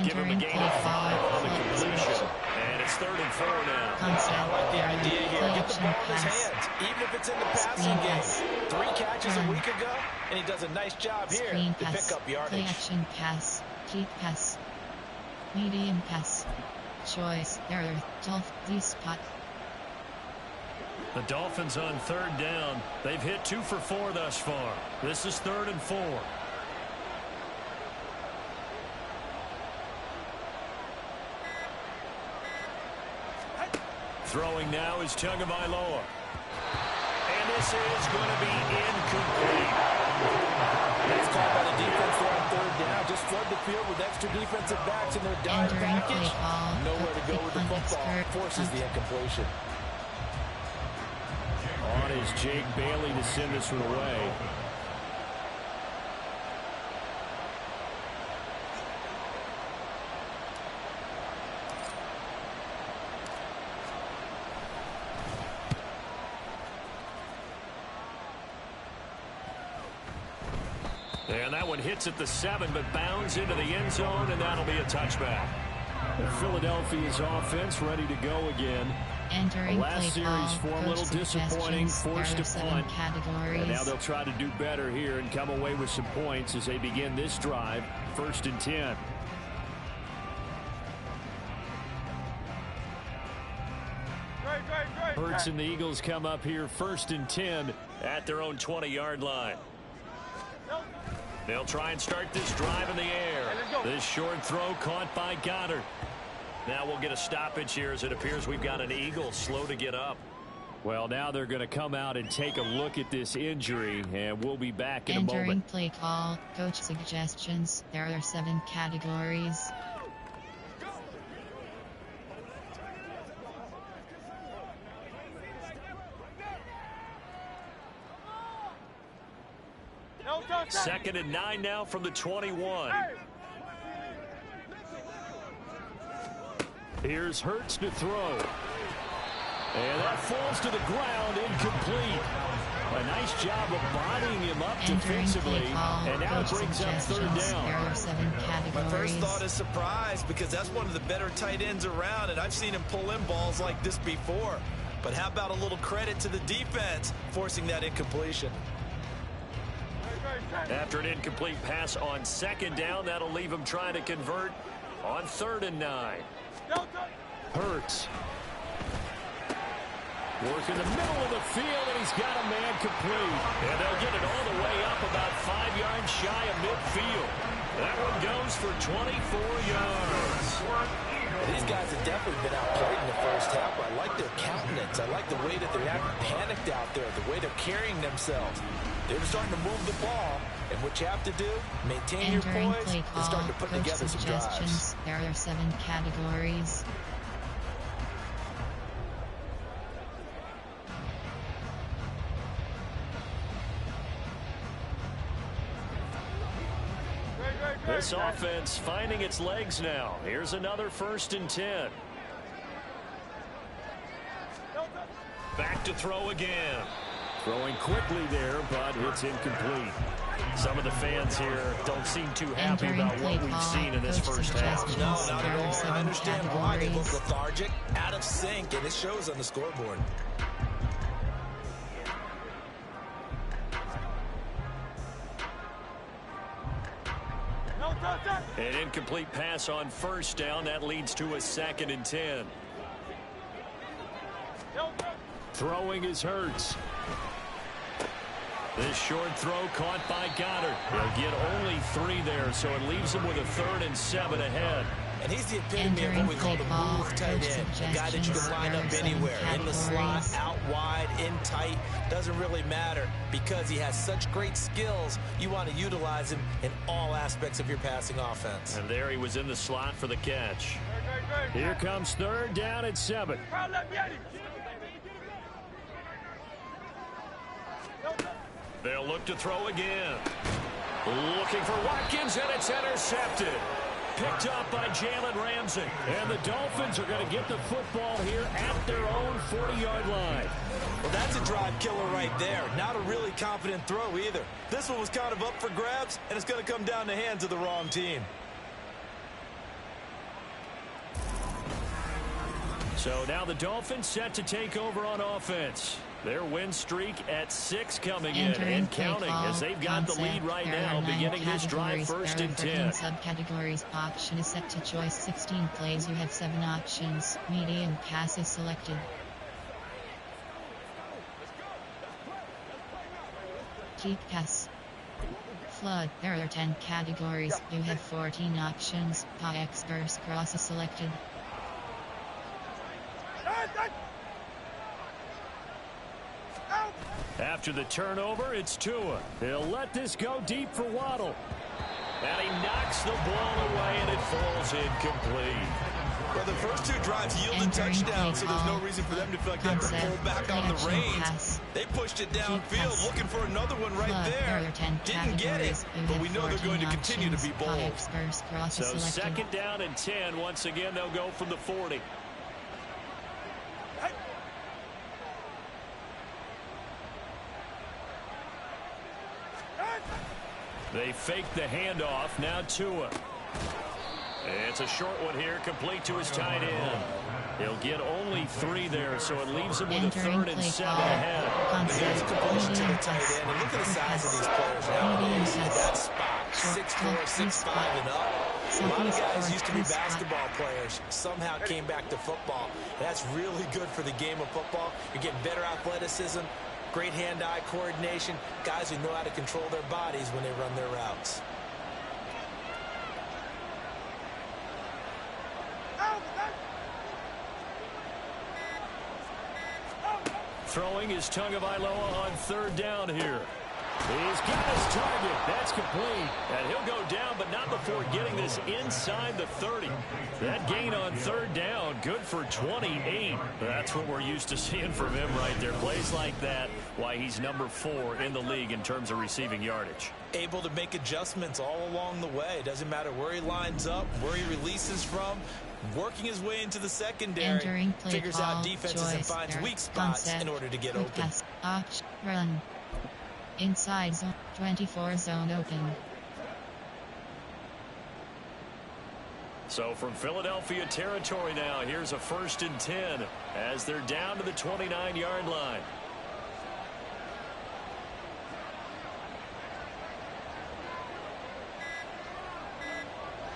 Give him a gain of 5 on the completion. And it's 3rd and 4 now. I like the idea here. Get the ball in his hands, even if it's in the passing game. 3 catches a week ago, and he does a nice job here to pick up yardage. Play action pass, keep pass, medium pass, choice, error, Dolphin spot. The Dolphins on 3rd down. They've hit 2 for 4 thus far. This is 3rd and 4. Throwing now is Tagovailoa. this is going to be incomplete. Nice call by the defense there on third down. Just flood the field with extra defensive backs in their dime package. Nowhere to go with the football. Forces the incompletion. On is Jake Bailey to send this one away. And that one hits at the 7, but bounds into the end zone, and that'll be a touchback. Philadelphia's offense ready to go again. Entering the last series for a little disappointing, forced to punt. Categories. And now they'll try to do better here and come away with some points as they begin this drive. 1st and 10. Hurts and the Eagles come up here 1st and 10 at their own 20-yard line. They'll try and start this drive in the air. This short throw caught by Goddard. Now we'll get a stoppage here as it appears we've got an Eagle slow to get up. Well, now they're going to come out and take a look at this injury, and we'll be back in a moment. Entering play call, coach suggestions. There are 7 categories. Second and 9 now from the 21. Here's Hurts to throw. And that falls to the ground, incomplete. A nice job of bodying him up defensively. And now it brings up 3rd down. There are 7 categories. My first thought is surprise, because that's one of the better tight ends around, and I've seen him pull in balls like this before. But how about a little credit to the defense forcing that incompletion? After an incomplete pass on 2nd down, that'll leave him trying to convert on 3rd and 9. Hurts. Work in the middle of the field, and he's got a man complete. And they'll get it all the way up about 5 yards shy of midfield. That one goes for 24 yards. These guys have definitely been outplayed in the first half. I like their countenance. I like the way that they're not panicked out there, the way they're carrying themselves. They're starting to move the ball, and what you have to do, maintain your poise and start to put together some drives. There are 7 categories. This offense finding its legs now. Here's another 1st and 10. Back to throw again. Throwing quickly there, but it's incomplete. Some of the fans here don't seem too happy about what we've seen in this first half. No, not at all. I understand why they look lethargic, out of sync, and it shows on the scoreboard. An incomplete pass on 1st down. That leads to a 2nd and 10. Throwing is Hurts. This short throw caught by Goddard. He'll get only 3 there, so it leaves him with a 3rd and 7 ahead. And he's the epitome of what we call the move tight end. A guy that you can line up anywhere. In the slot, out wide, in tight. Doesn't really matter because he has such great skills. You want to utilize him in all aspects of your passing offense. And there he was in the slot for the catch. Here comes 3rd down at 7. They'll look to throw again. Looking for Watkins, and it's intercepted. Picked up by Jalen Ramsey. And the Dolphins are going to get the football here at their own 40-yard line. Well, that's a drive killer right there. Not a really confident throw either. This one was kind of up for grabs, and it's going to come down the hands of the wrong team. So now the Dolphins set to take over on offense. Their win streak at 6 coming in and counting as they've got the lead right now, beginning this drive 1st and 10. Subcategories. Option is set to choice 16 plays. You have 7 options. Medium pass is selected. Deep pass. Flood. There are 10 categories. You have 14 options. X burst cross is selected. After the turnover, it's Tua. He'll let this go deep for Waddle. And he knocks the ball away, and it falls incomplete. Well, the first two drives yielded touchdowns, so there's no reason for them to feel like they have to pull back on the reins. They pushed it downfield, looking for another one right there. Didn't get it, but we know they're going to continue to be bold. So second down and 10. Once again, they'll go from the 40. They fake the handoff. Now Tua. It's a short one here, complete to his tight end. He'll get only 3 there, so it leaves him with a 3rd and 7 ahead. Here's a completion to the tight end, and look at the size of these players nowadays at that spot. 6'4", 6'5", and up. A lot of guys used to be basketball players, somehow came back to football. And that's really good for the game of football. You're getting better athleticism, great hand-eye coordination, guys who know how to control their bodies when they run their routes. Throwing his Tagovailoa on 3rd down here. He's got his target. That's complete. And he'll go down, but not before getting this inside the 30. That gain on 3rd down, good for 28. That's what we're used to seeing from him right there. Plays like that, why he's number 4 in the league in terms of receiving yardage. Able to make adjustments all along the way. Doesn't matter where he lines up, where he releases from. Working his way into the secondary, figures out defenses and finds weak spots in order to get open. Run. Inside zone, 24 zone open. So from Philadelphia territory now, here's a 1st and 10 as they're down to the 29-yard line.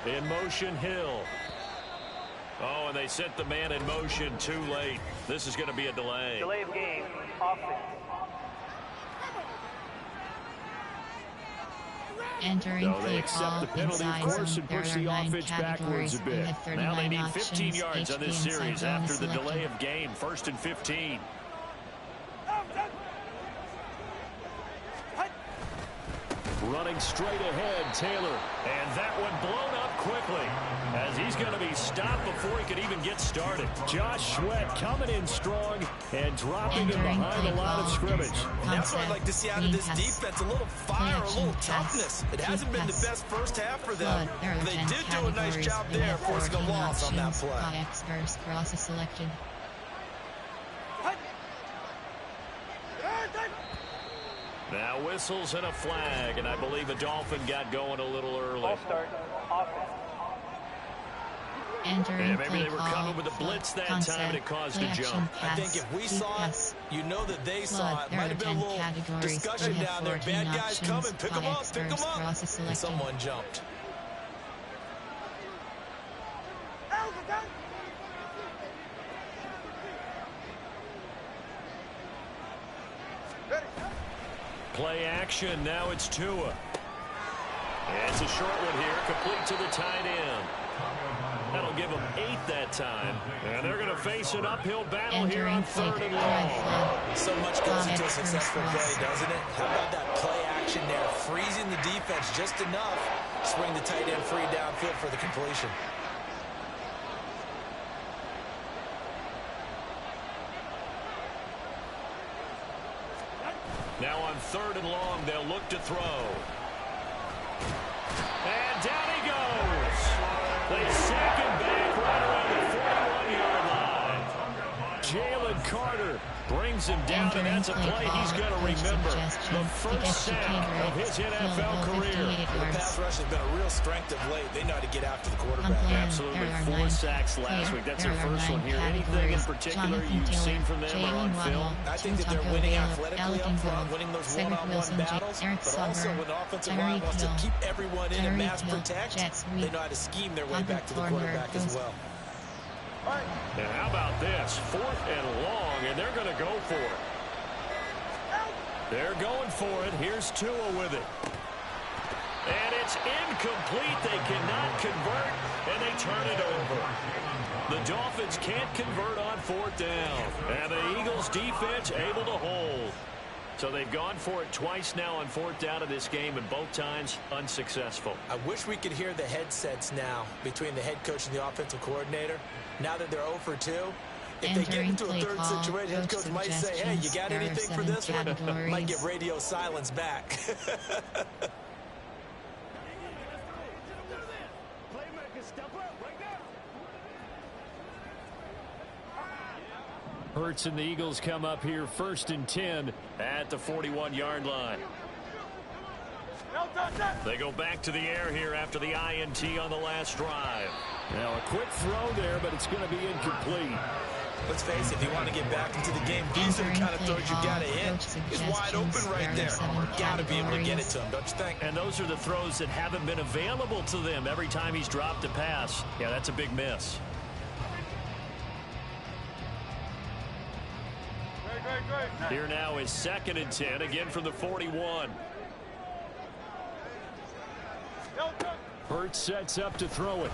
In motion, Hill. Oh, and they set the man in motion too late. This is going to be a delay. Delay of game. Offense. Entering play call the penalty, inside of course, zone. and push the offense backwards a bit. Now they need 15 yards on this series after the delay of game. 1st and 15. Running straight ahead, Taylor. And that one blown up quickly as he's going to be stopped before he could even get started. Josh Sweat coming in strong and dropping him behind the line of scrimmage. That's what I'd like to see out of this defense. A little fire, a little toughness. It hasn't been the best first half for them. They did do a nice job there, forcing a loss on that play. Selected. Now whistles and a flag, and I believe a Dolphin got going a little early. Ball start. Offense. Entering maybe they were coming with a blitz that time and it caused a jump. I think if we saw it, you know that they saw it. Might have been a little discussion down there. Bad guys coming. Pick them up. Pick them up. And someone jumped. Play action. Now it's Tua. It's a short one here, complete to the tight end. That'll give them 8 that time. And they're going to face an uphill battle here on 3rd and long. So much goes into a successful play, doesn't it? How about that play action there? Freezing the defense just enough. Swing the tight end free downfield for the completion. Now on 3rd and long, they'll look to throw. And down he goes. They sack him back right around the 41-yard line. Jalen Carter brings him down, and that's a play he's going to remember. The first sack of his NFL career. The pass rush has been a real strength of late. They know how to get after the quarterback. Absolutely. 4 sacks last week. That's their first one here. Anything in particular you've seen from them or on film? I think that they're winning athletically up front, winning those one-on-one battles, but also when the offensive line wants to keep everyone in and mass protect, they know how to scheme their way back to the quarterback as well. And how about this? 4th and long, and they're going to go for it. They're going for it. Here's Tua with it. And it's incomplete. They cannot convert, and they turn it over. The Dolphins can't convert on fourth down. And the Eagles defense able to hold. So they've gone for it twice now on fourth down in this game, and both times unsuccessful. I wish we could hear the headsets now between the head coach and the offensive coordinator. Now that they're 0 for 2, if they get into a third situation, head coach might say, hey, you got anything for this one? Might get radio silence back. Hurts and the Eagles come up here 1st and 10 at the 41-yard line. They go back to the air here after the INT on the last drive. Now a quick throw there, but it's going to be incomplete. Let's face it, if you want to get back into the game, these are the kind of throws you got to hit. It's wide open right there. Got to be able to get it to him, don't you think? And those are the throws that haven't been available to them every time he's dropped a pass. Yeah, that's a big miss. Here now is 2nd and 10, again from the 41. Hurts sets up to throw it.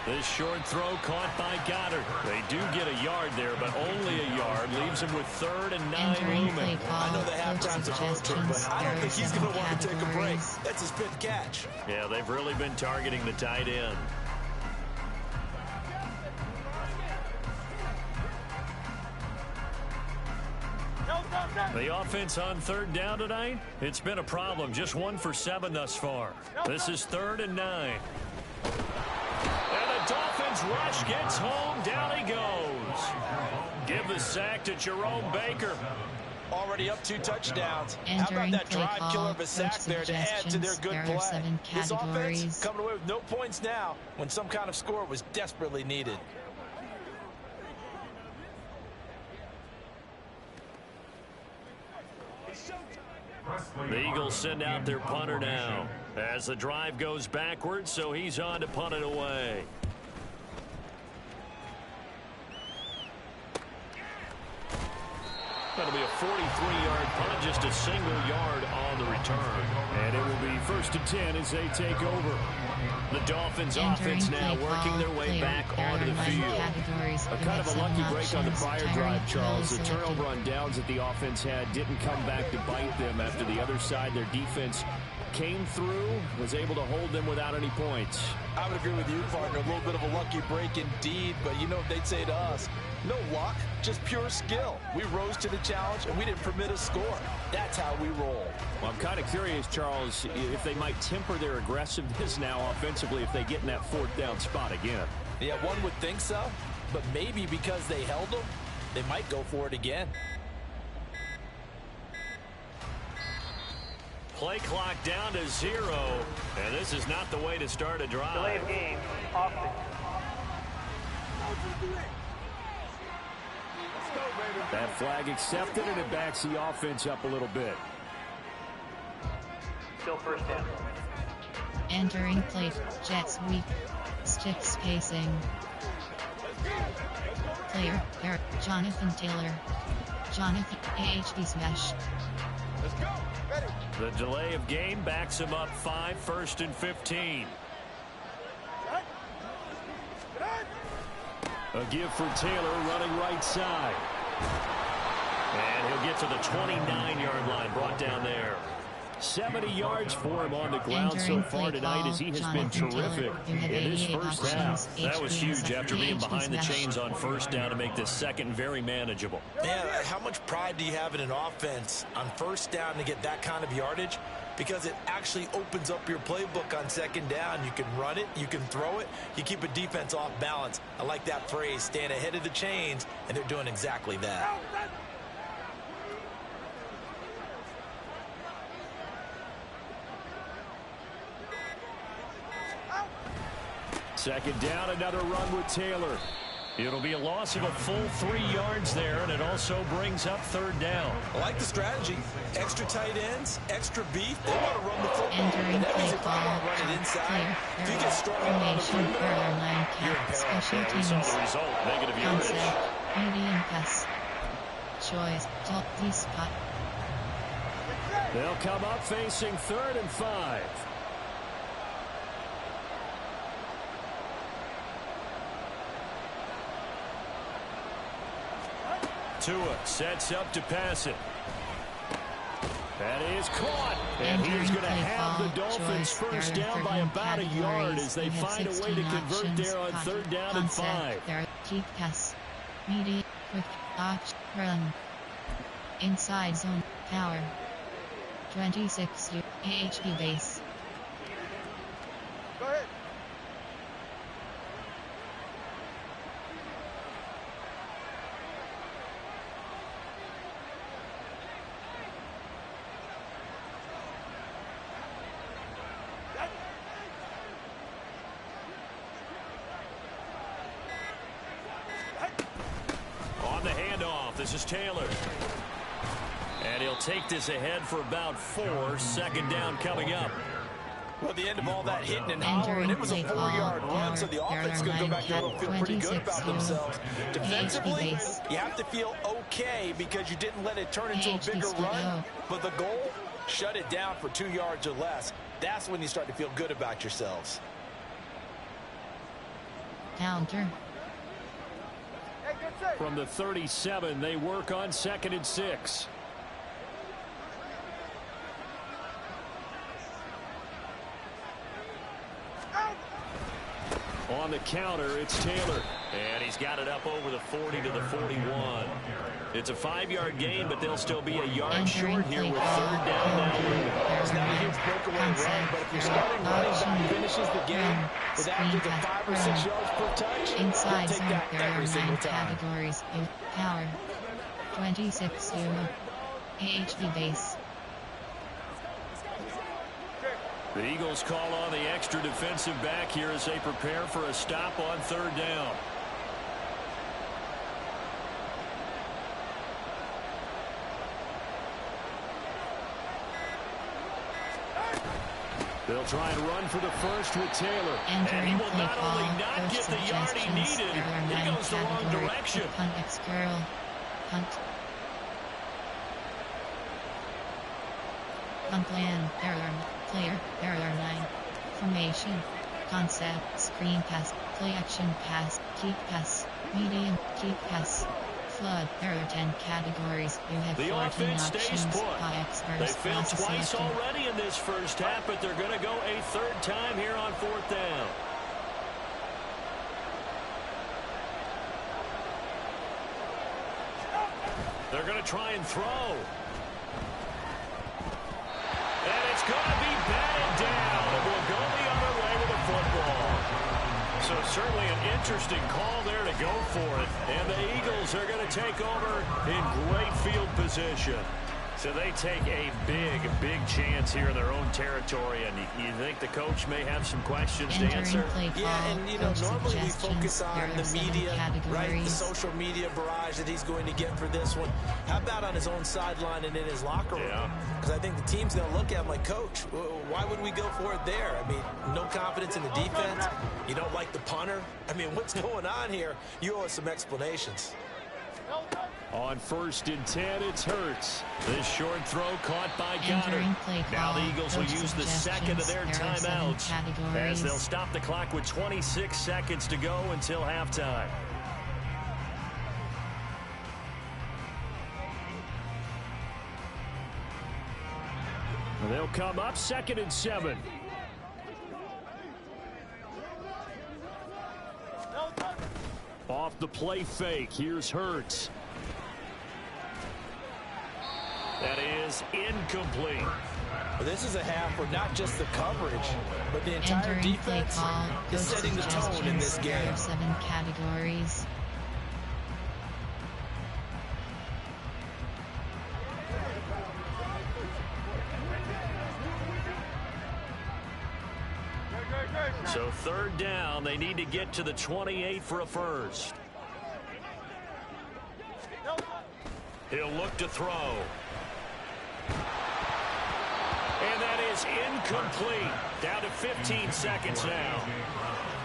This short throw caught by Goddard. They do get a yard there, but only a yard. Leaves him with 3rd and 9 looming. I know the halftime's approaching, but I don't think he's going to want to take a break. That's his 5th catch. Yeah, they've really been targeting the tight end. The offense on 3rd down tonight, it's been a problem. Just 1 for 7 thus far. This is 3rd and 9. And the Dolphins rush gets home. Down he goes. Give the sack to Jerome Baker. Already up 2 touchdowns. How about that drive killer of a sack there to add to their good play? This offense coming away with no points now when some kind of score was desperately needed. The Eagles send out their punter now as the drive goes backwards, so he's on to punt it away. That'll be a 43-yard punt, just a single yard on the return. And it will be 1st and 10 as they take over. The Dolphins offense now working their way back onto the field. A kind of a lucky break on the prior drive, Charles. The turnover on downs that the offense had didn't come back to bite them after the other side. Their defense came through, was able to hold them without any points. I would agree with you, partner. A little bit of a lucky break indeed, but you know what they'd say to us? No luck, just pure skill. We rose to the challenge, and we didn't permit a score. That's how we roll. Well, I'm kind of curious, Charles, if they might temper their aggressiveness now offensively if they get in that 4th down spot again. Yeah, one would think so, but maybe because they held them, they might go for it again. Play clock down to 0, and this is not the way to start a drive. Delay of game, offense. That flag accepted, and it backs the offense up a little bit. Still 1st down. Entering plate, Jets weak. Stick spacing. Player, Eric, Jonathan Taylor. Jonathan, AHD smash. Let's go. Ready. The delay of game backs him up 5, 1st and 15. A give for Taylor running right side. And he'll get to the 29-yard line, brought down there. 70 yards for him on the ground so far tonight as he has been terrific in his first half. That was huge after being behind the chains on 1st down to make this second very manageable. Yeah, how much pride do you have in an offense on 1st down to get that kind of yardage? Because it actually opens up your playbook on 2nd down. You can run it, you can throw it, you keep a defense off balance. I like that phrase, staying ahead of the chains, and they're doing exactly that. Second down, another run with Taylor. It'll be a loss of a full 3 yards there, and it also brings up 3rd down. I like the strategy. Extra tight ends, extra beef. They want to run the football. And that means if I want to run it inside, if you get strong on the perimeter, you're in special teams. We saw the result, negative yardage. Medium pass. Choice, top D spot. They'll come up facing 3rd and 5. Tua sets up to pass it. That is caught. And he's going to have the Dolphins first down by about a yard as they find a way to convert there on 3rd down and 5. Deep pass. Medium. Quick. Arch. Run. Inside zone. Power. 26 AHP base. Go ahead. On the handoff, this is Taylor. And he'll take this ahead for about 4. 2nd down coming up. Well, at the end of all that hitting and hollering, it was a 4-yard run, so the offense could go back there and feel pretty good about themselves. Defensively, you have to feel okay because you didn't let it turn into a bigger run. But the goal, shut it down for 2 yards or less. That's when you start to feel good about yourselves. Counter. From the 37, they work on 2nd and 6. On the counter, it's Taylor. And he's got it up over the 40 to the 41. It's a 5-yard gain, but they'll still be a yard short here with 3rd down now. It's not a huge breakaway run, but if your starting running back finishes the game with average of 5 or 6 yards per touch, inside take that every single time. Categories. Power. 26 AHP base. The Eagles call on the extra defensive back here as they prepare for a stop on 3rd down. They'll try and run for the first with Taylor. And he will not only not get the yard he needed, he goes the wrong direction. Punt X-Curl. Punt. Punt land. Error. Player. Error 9. Formation. Concept. Screen pass. Play action pass. Keep pass. Medium. Keep pass. Flood. Error 10 categories. You have the 14 offense stays options. put. They failed twice already in this first half, but they're going to go a 3rd time here on 4th down. They're going to try and throw. And it's going to be batted down. It will go the other way with the football. So certainly an interesting call there to go for it. And the Eagles are going to take over in great field position. So they take a big chance here in their own territory. And you think the coach may have some questions to answer? Yeah, and you know, normally we focus on the media, right? The social media barrage that he's going to get for this one. How about on his own sideline and in his locker room? Because I think the team's going to look at him like, Coach, why would we go for it there? I mean, no confidence in the defense. You don't like the punter. I mean, what's going on here? You owe us some explanations. On 1st and 10, it's Hurts. This short throw caught by Goddard. Now the Eagles will use the 2nd of their timeouts as they'll stop the clock with 26 seconds to go until halftime. They'll come up 2nd and 7. Off the play fake, here's Hurts. That is incomplete. Well, this is a half where not just the coverage, but the entire defense is setting the tone in this game. 7 categories. So 3rd down, they need to get to the 28 for a first. He'll look to throw. And that is incomplete. Down to 15 seconds now.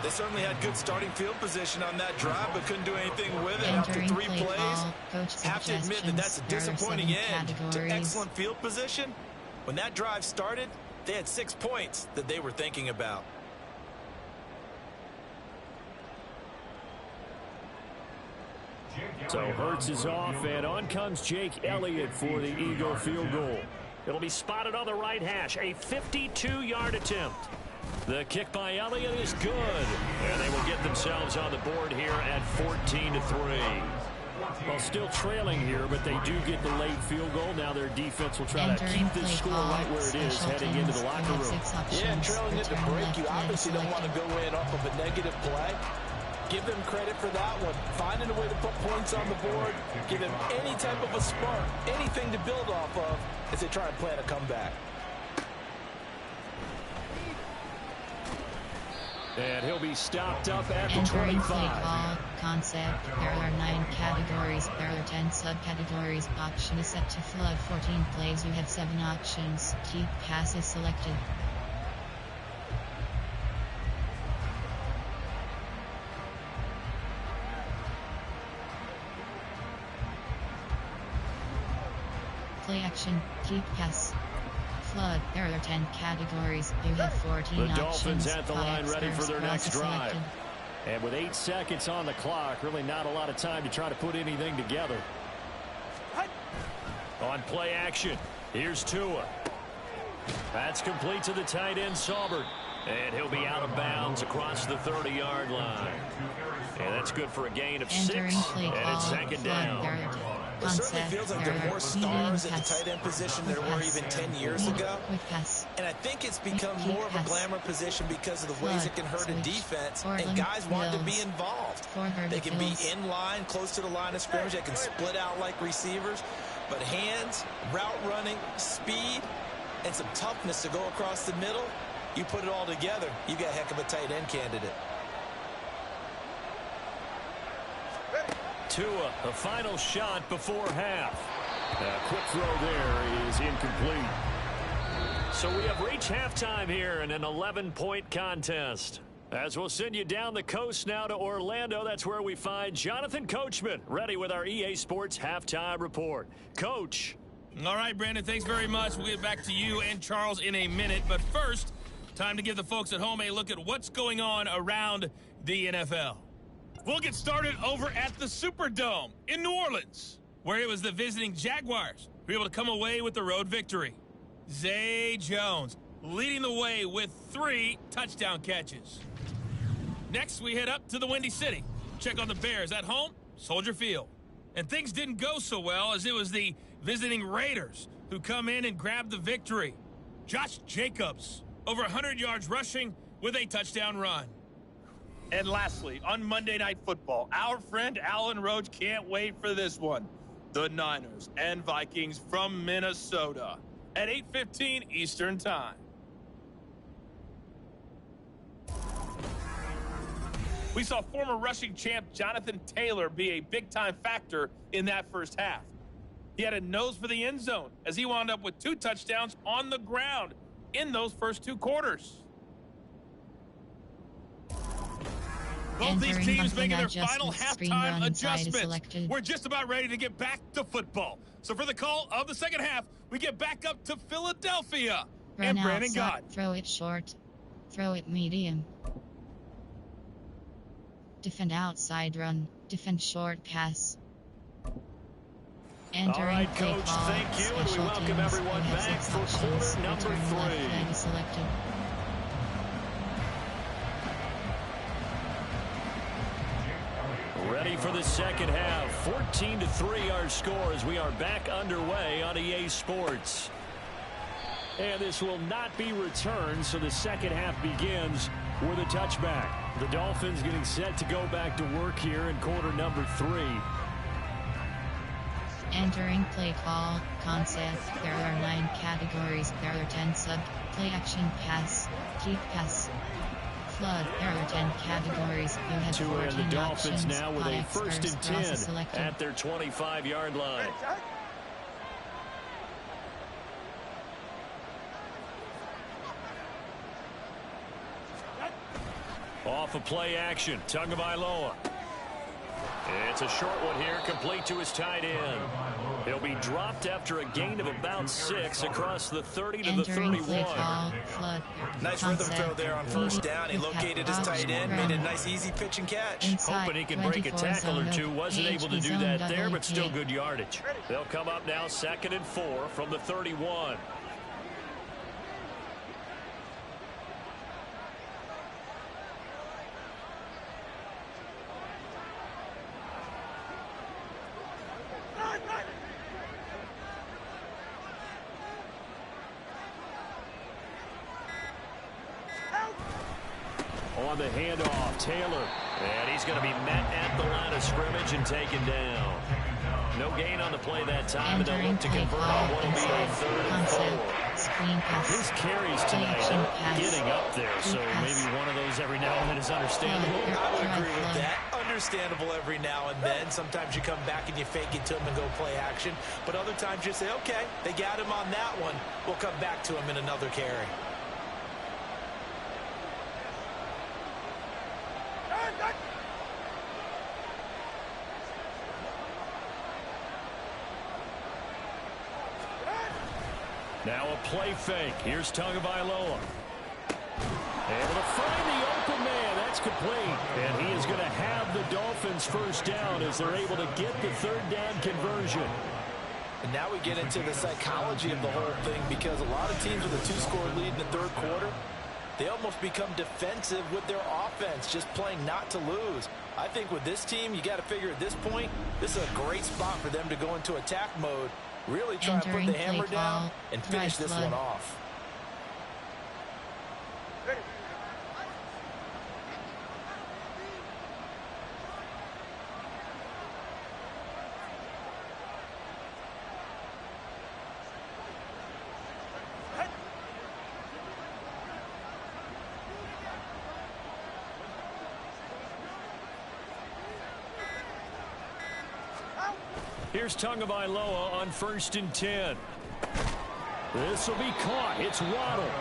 They certainly had good starting field position on that drive, but couldn't do anything with it after 3 plays. Have to admit that that's a disappointing end to excellent field position. When that drive started, they had 6 points that they were thinking about. So Hurts is off, and on comes Jake Elliott for the Eagle field goal. It'll be spotted on the right hash, a 52-yard attempt. The kick by Elliott is good, and they will get themselves on the board here at 14-3. Well, still trailing here, but they do get the late field goal. Now their defense will try to keep this score right where it is heading into the locker room. Yeah, and trailing at the break, you obviously don't want to go in off of a negative play. Give them credit for that one. Finding a way to put points on the board, give them any type of a spark, anything to build off of as they try and plan a comeback. And he'll be stopped up at the Entering 25. play call, concept, there are 9 categories, there are 10 subcategories, option is set to flood 14 plays, you have 7 options, keep passes selected. Play action, keep pass. Flood, there are 10 categories, you have 14 the options. Dolphins at the line ready for their next drive. Selected. And with 8 seconds on the clock, really not a lot of time to try to put anything together. On play action, here's Tua. That's complete to the tight end, Saubert. And he'll be out of bounds across the 30-yard line. And that's good for a gain of 6. And it's second down. It certainly feels like there are more stars at the tight end position than there were even 10 years ago. And I think it's become more of a glamour position because of the ways it can hurt a defense, and guys want to be involved. They can be in line, close to the line of scrimmage. They can split out like receivers. But hands, route running, speed, and some toughness to go across the middle, you put it all together, you got a heck of a tight end candidate. Tua, the final shot before half. A quick throw there is incomplete. So we have reached halftime here in an 11-point contest. As we'll send you down the coast now to Orlando, that's where we find Jonathan Coachman, ready with our EA Sports Halftime Report. Coach. All right, Brandon, thanks very much. We'll get back to you and Charles in a minute. But first, time to give the folks at home a look at what's going on around the NFL. We'll get started over at the Superdome in New Orleans, where it was the visiting Jaguars who were able to come away with the road victory. Zay Jones leading the way with 3 touchdown catches. Next, we head up to the Windy City. Check on the Bears at home, Soldier Field. And things didn't go so well, as it was the visiting Raiders who come in and grab the victory. Josh Jacobs, over 100 yards rushing with a touchdown run. And lastly, on Monday Night Football, our friend Alan Roach can't wait for this one. The Niners and Vikings from Minnesota at 8:15 Eastern Time. We saw former rushing champ Jonathan Taylor be a big-time factor in that first half. He had a nose for the end zone as he wound up with 2 touchdowns on the ground in those first 2 quarters. Both these teams making their final halftime adjustments. We're just about ready to get back to football. So for the call of the second half, we get back up to Philadelphia. And Brandon Gott. Throw it short. Throw it medium. Defend outside run. Defend short pass. All right, Coach, thank you, and we welcome everyone back for quarter number 3. Selected. Ready for the second half. 14-3 our score as we are back underway on EA Sports. And this will not be returned, so the second half begins with a touchback. The Dolphins getting set to go back to work here in quarter number 3. Entering play call, concept, there are 9 categories, there are 10 play action, pass, keep pass. Flood, there are 10 categories, you have 14 the Dolphins options, now with a 1st and 10 at their 25-yard line. Off of play action, Tagovailoa. It's a short one here, complete to his tight end. He'll be dropped after a gain of about 6 across the 30 to the 31. Nice rhythm throw there on first down. He located his tight end, made a nice easy pitch and catch. Hoping he can break a tackle or two. Wasn't able to do that there, but still good yardage. They'll come up now 2nd and 4 from the 31. On the handoff, Taylor. And he's going to be met at the line of scrimmage and taken down. No gain on the play that time, and they'll look to convert on what will be a 3rd and 4. His carries tonight getting up there, so maybe one of those every now and then is understandable. I would agree with that. Understandable every now and then. Sometimes you come back and you fake it to him and go play action. But other times you say, okay, they got him on that one. We'll come back to him in another carry. Now a play fake. Here's Tagovailoa. Able to find the open man. That's complete. And he is going to have the Dolphins first down as they're able to get the 3rd down conversion. And now we get into the psychology of the whole thing, because a lot of teams with a 2-score lead in the 3rd quarter, they almost become defensive with their offense, just playing not to lose. I think with this team, you got to figure at this point, this is a great spot for them to go into attack mode, really try to put the hammer down and finish this one off. Here's Tagovailoa on 1st and 10. This will be caught. It's Waddle.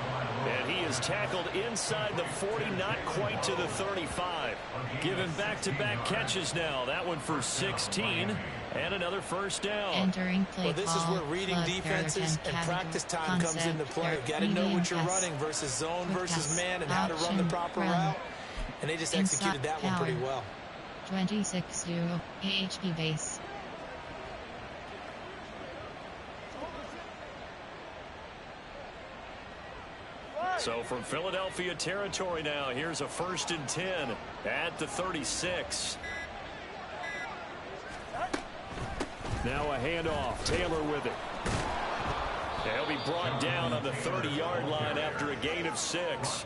And he is tackled inside the 40, not quite to the 35. Given back-to-back catches now. That one for 16. And another first down. Well, this is where reading defenses and practice time comes into play. You've got to know what you're running versus zone versus man and how to run the proper route. And they just executed that one pretty well. 26-0 AHP base. So from Philadelphia territory now, here's a 1st and 10 at the 36. Now a handoff. Taylor with it. He'll be brought down on the 30-yard line after a gain of 6.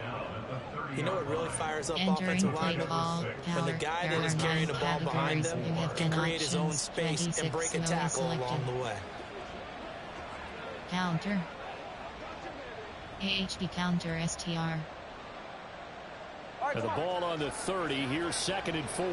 You know what really fires up offensive linemen? When the guy that is carrying the ball behind them can create his own space and break a tackle along the way. Counter. AHP counter STR. And the ball on the 30. Here's 2nd and 4.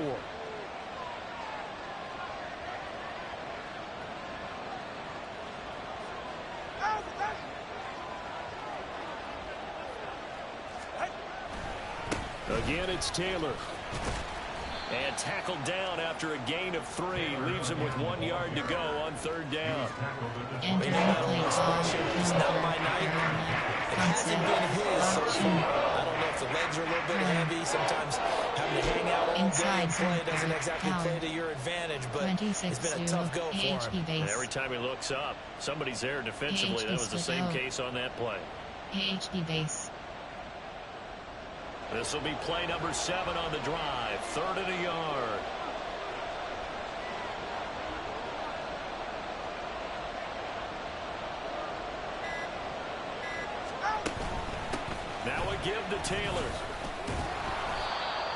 Again, it's Taylor. And tackled down after a gain of 3. Leaves him with 1 yard to go on 3rd down. Entering play expression. It's not my night. It hasn't been his so far. I don't know if the legs are a little bit heavy. Sometimes having to hang out all day and play doesn't exactly play to your advantage, but it's been a tough go for him. And every time he looks up, somebody's there defensively. That was the same case on that play. AHP base. This will be play number 7 on the drive. 3rd and a yard. Now a give to Taylor.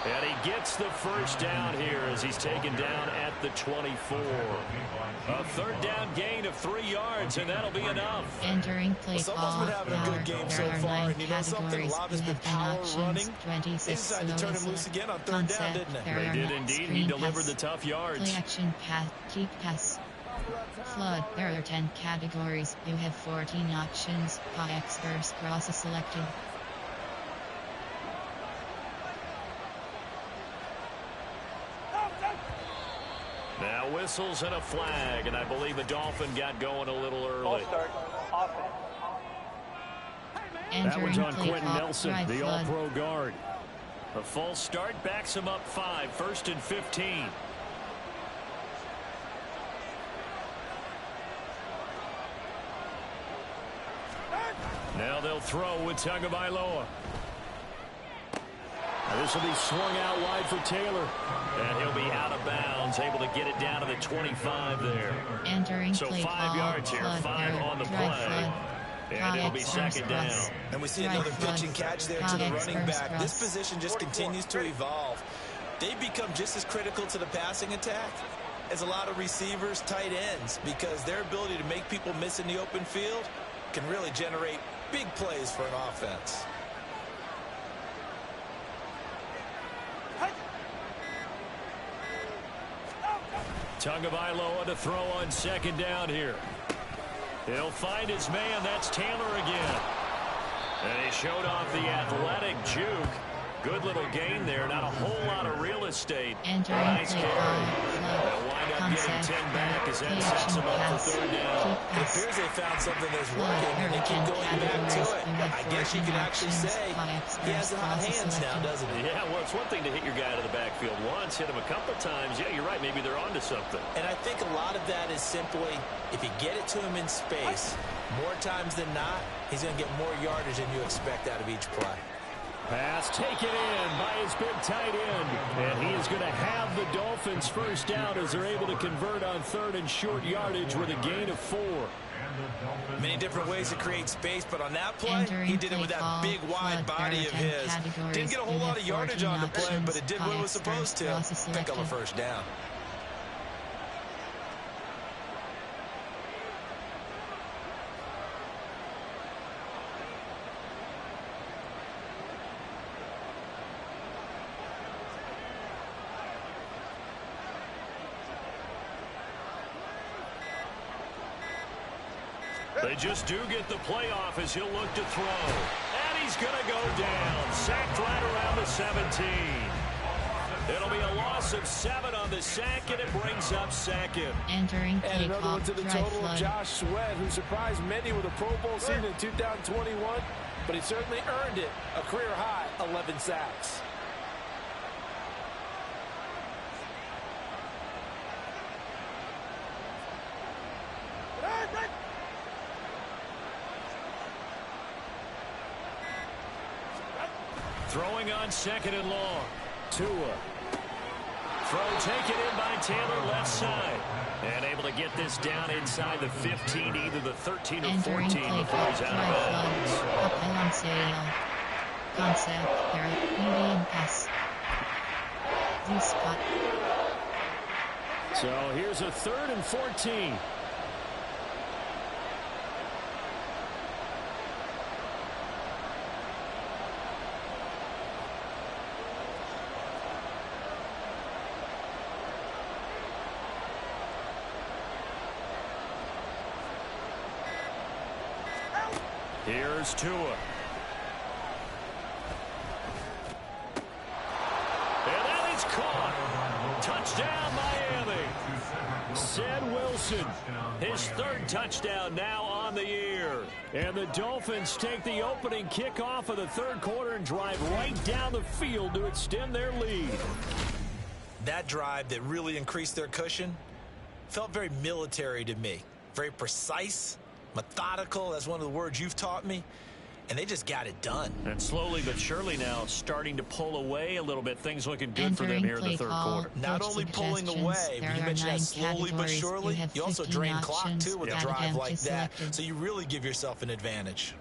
And he gets the first down here as he's taken down at the 24. A 3rd down gain of 3 yards, and that'll be enough. Entering play someone's been having a good game so far, and you know something? A lot has been power running. They decided to turn him loose again on 3rd down, didn't they? They did indeed. He delivered the tough yards. Play action, pass, keep pass. Flood. There are 10 categories. You have 14 options. X verse cross is selected. Now whistles and a flag, and I believe the Dolphin got going a little early. Start. Offense. That one's on Quentin Nelson, the all-pro guard. A false start backs him up 5, 1st and 15. Now they'll throw with Tagovailoa. This will be swung out wide for Taylor. And he'll be out of bounds, able to get it down to the 25 there. Entering so 5 yards here, 5 on the play. And it'll be 2nd down. And we see another pitch and catch there to the running back. This position just continues to evolve. They've become just as critical to the passing attack as a lot of receivers, tight ends, because their ability to make people miss in the open field can really generate big plays for an offense. Tagovailoa to throw on 2nd down here. He'll find his man. That's Taylor again. And he showed off the athletic juke. Good little gain there. Not a whole lot of real estate. Nice carry. They'll wind up getting 10 back as that sets them up for 3rd down. It appears they found something that's working, and they keep going back to it. I guess you could actually say he has the hot hands now, doesn't he? Yeah, well, it's one thing to hit your guy out of the backfield once, hit him a couple of times. Yeah, you're right. Maybe they're onto something. And I think a lot of that is simply if you get it to him in space, more times than not, he's going to get more yardage than you expect out of each play. Pass taken in by his big tight end. And he is going to have the Dolphins first down as they're able to convert on 3rd and short yardage with a gain of 4. Many different ways to create space, but on that play, he did it with that big, wide body of his. Didn't get a whole lot of yardage on the play, but it did what it was supposed to. Pick up a first down. They just do get the playoff as he'll look to throw. And he's going to go down. Sacked right around the 17. It'll be a loss of 7 on the sack, and it brings up 2nd. Entering and another one to the total of Josh Sweat, who surprised many with a Pro Bowl season in 2021, but he certainly earned it. A career-high 11 sacks. Throwing on 2nd and long. Tua. Throw taken in by Taylor left side. And able to get this down inside the 15, either the 13 or 14 before he's out of bounds. Concept, medium pass. Spot. So here's a 3rd and 14. Here's Tua. And that is caught. Touchdown, Miami. Ced Wilson, his 3rd touchdown now on the year. And the Dolphins take the opening kickoff of the 3rd quarter and drive right down the field to extend their lead. That drive that really increased their cushion felt very military to me. Very precise. Methodical, that's one of the words you've taught me, and they just got it done. And slowly but surely now starting to pull away a little bit. Things looking good for them here in the 3rd quarter. Not only pulling away, but you mentioned that slowly but surely, you also drain clock too with a drive like that, so you really give yourself an advantage.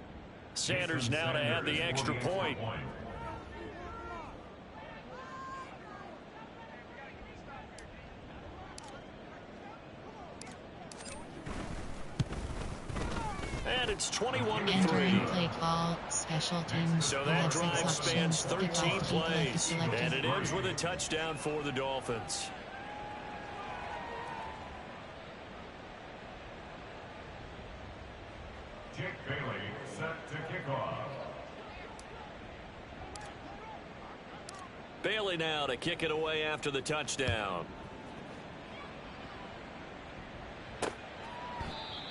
Sanders now to add the extra point. And it's 21-3. Play call, special teams. So that drive spans 13 plays, and it ends with a touchdown for the Dolphins. Jake Bailey set to kick off. Bailey now to kick it away after the touchdown.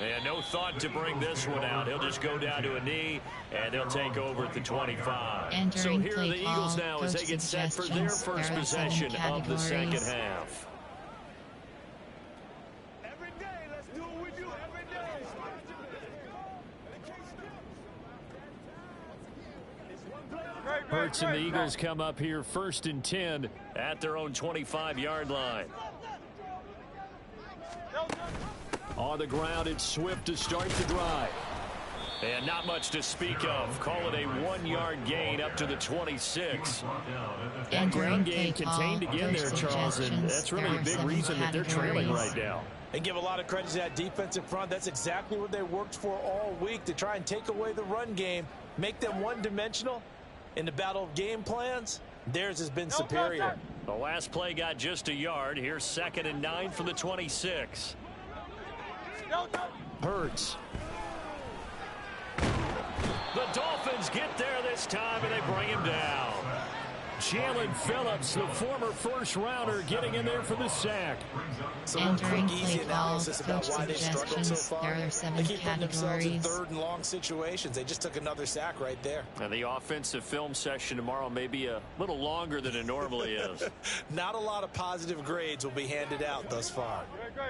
And no thought to bring this one out. He'll just go down to a knee, and they'll take over at the 25. So here are the Eagles now as they get set for their first possession of the second half. Hurts and the Eagles come up here 1st and 10 at their own 25-yard line. On the ground, it's Swift to start the drive. And not much to speak of. Call it a 1-yard gain up to the 26. And ground game contained again there, Charles, and that's really a big reason that they're trailing right now. And give a lot of credit to that defensive front. That's exactly what they worked for all week, to try and take away the run game, make them one-dimensional. In the battle of game plans, theirs has been superior. The last play got just a yard. Here's 2nd and 9 from the 26. Hurts. The Dolphins get there this time, and they bring him down. Jalen Phillips, the former first-rounder, getting in there for the sack. Some quick, easy analysis about why they struggled so far. There are 7 they keep putting themselves in categories. 3rd and long situations. They just took another sack right there. And the offensive film session tomorrow may be a little longer than it normally is. Not a lot of positive grades will be handed out thus far.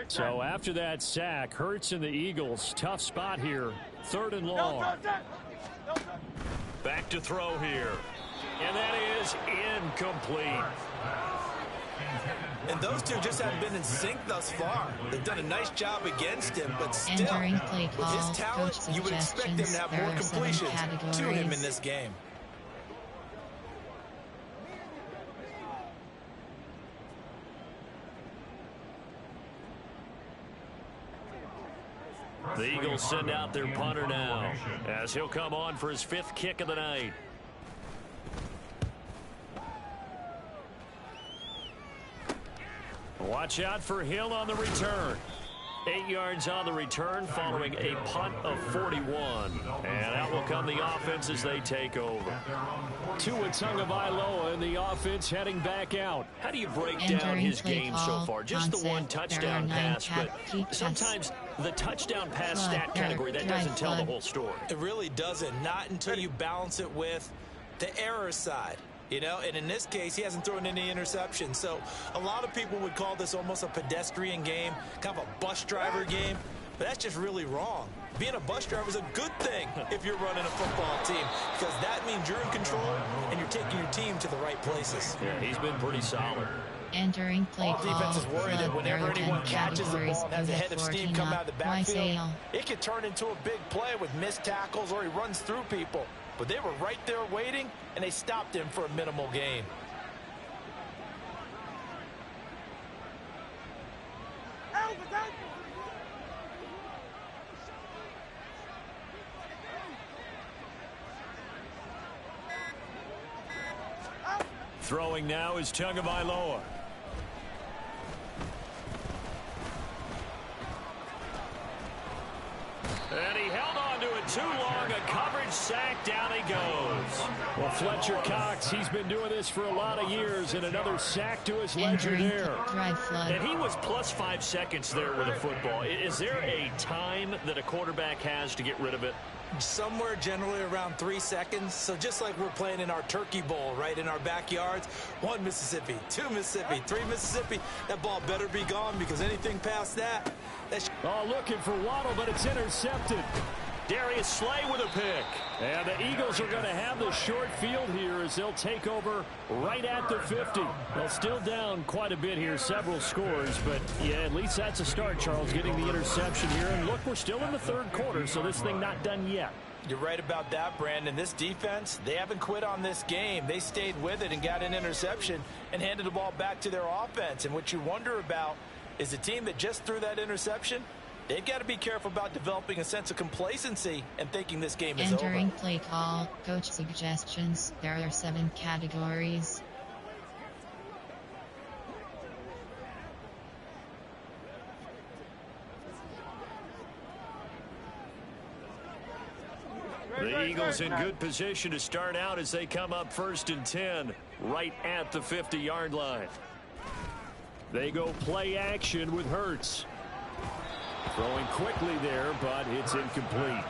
So after that sack, Hurts and the Eagles, tough spot here. 3rd and long. Back to throw here. And that is incomplete. And those two just haven't been in sync thus far. They've done a nice job against him, but still, with his talent, you would expect him to have more completions to him in this game. The Eagles send out their punter now as he'll come on for his 5th kick of the night. Watch out for Hill on the return. 8 yards on the return following a punt of 41. And out will come the offense as they take over. Tua Tagovailoa in the offense heading back out. How do you break down his game so far? Just the 1 touchdown pass, but sometimes the touchdown pass stat category, that doesn't tell the whole story. It really doesn't. Not until you balance it with the error side. You know, and in this case, he hasn't thrown any interceptions. So a lot of people would call this almost a pedestrian game, kind of a bus driver game. But that's just really wrong. Being a bus driver is a good thing if you're running a football team, because that means you're in control and you're taking your team to the right places. Yeah, he's been pretty solid. Entering play All defense is worried that whenever anyone catches the ball and has a head of steam come out of the backfield, it could turn into a big play with missed tackles or he runs through people. But they were right there waiting, and they stopped him for a minimal gain. Throwing now is Tagovailoa. And he held on to it too long. A coverage sack. Down he goes. Well, Fletcher Cox, he's been doing this for a lot of years, and another sack to his ledger there. And he was plus 5 seconds there with a football. Is there a time that a quarterback has to get rid of it? Somewhere generally around 3 seconds. So just like we're playing in our turkey bowl, right, in our backyards, 1 Mississippi, 2 Mississippi, 3 Mississippi, that ball better be gone, because anything past that, looking for Waddle, but it's intercepted. Darius Slay with a pick. And the Eagles are going to have the short field here as they'll take over right at the 50. They'll still down quite a bit here, several scores, but yeah, at least that's a start, Charles, getting the interception here. And look, we're still in the 3rd quarter, so this thing not done yet. You're right about that, Brandon. This defense, they haven't quit on this game. They stayed with it and got an interception and handed the ball back to their offense. And what you wonder about is the team that just threw that interception, they've got to be careful about developing a sense of complacency and thinking this game is over. Entering play call, coach suggestions. There are 7 categories. The Eagles in good position to start out as they come up 1st and 10, right at the 50-yard line. They go play action with Hurts. Throwing quickly there, but it's incomplete.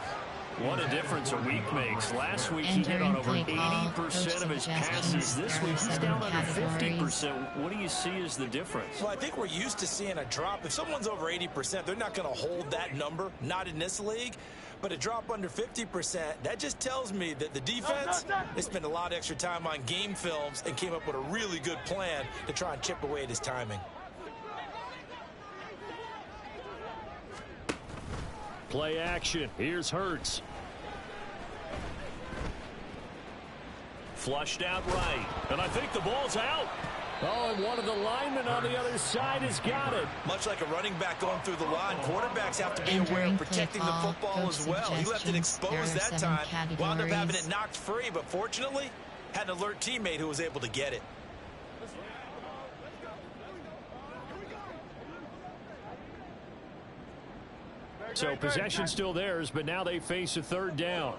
What a difference a week makes. Last week he hit on over 80% of his passes. This week he's down under 50%. What do you see as the difference? Well, I think we're used to seeing a drop. If someone's over 80%, they're not going to hold that number, not in this league. But a drop under 50%, that just tells me that the defense, they spent a lot of extra time on game films and came up with a really good plan to try and chip away at his timing. Play action. Here's Hurts. Flushed out right. And I think the ball's out. Oh, and one of the linemen on the other side has got it. Much like a running back going through the line, quarterbacks have to be aware of protecting the football as well. He left it exposed that time. Wound up having it knocked free, but fortunately, had an alert teammate who was able to get it. So possession still theirs, but now they face a third down.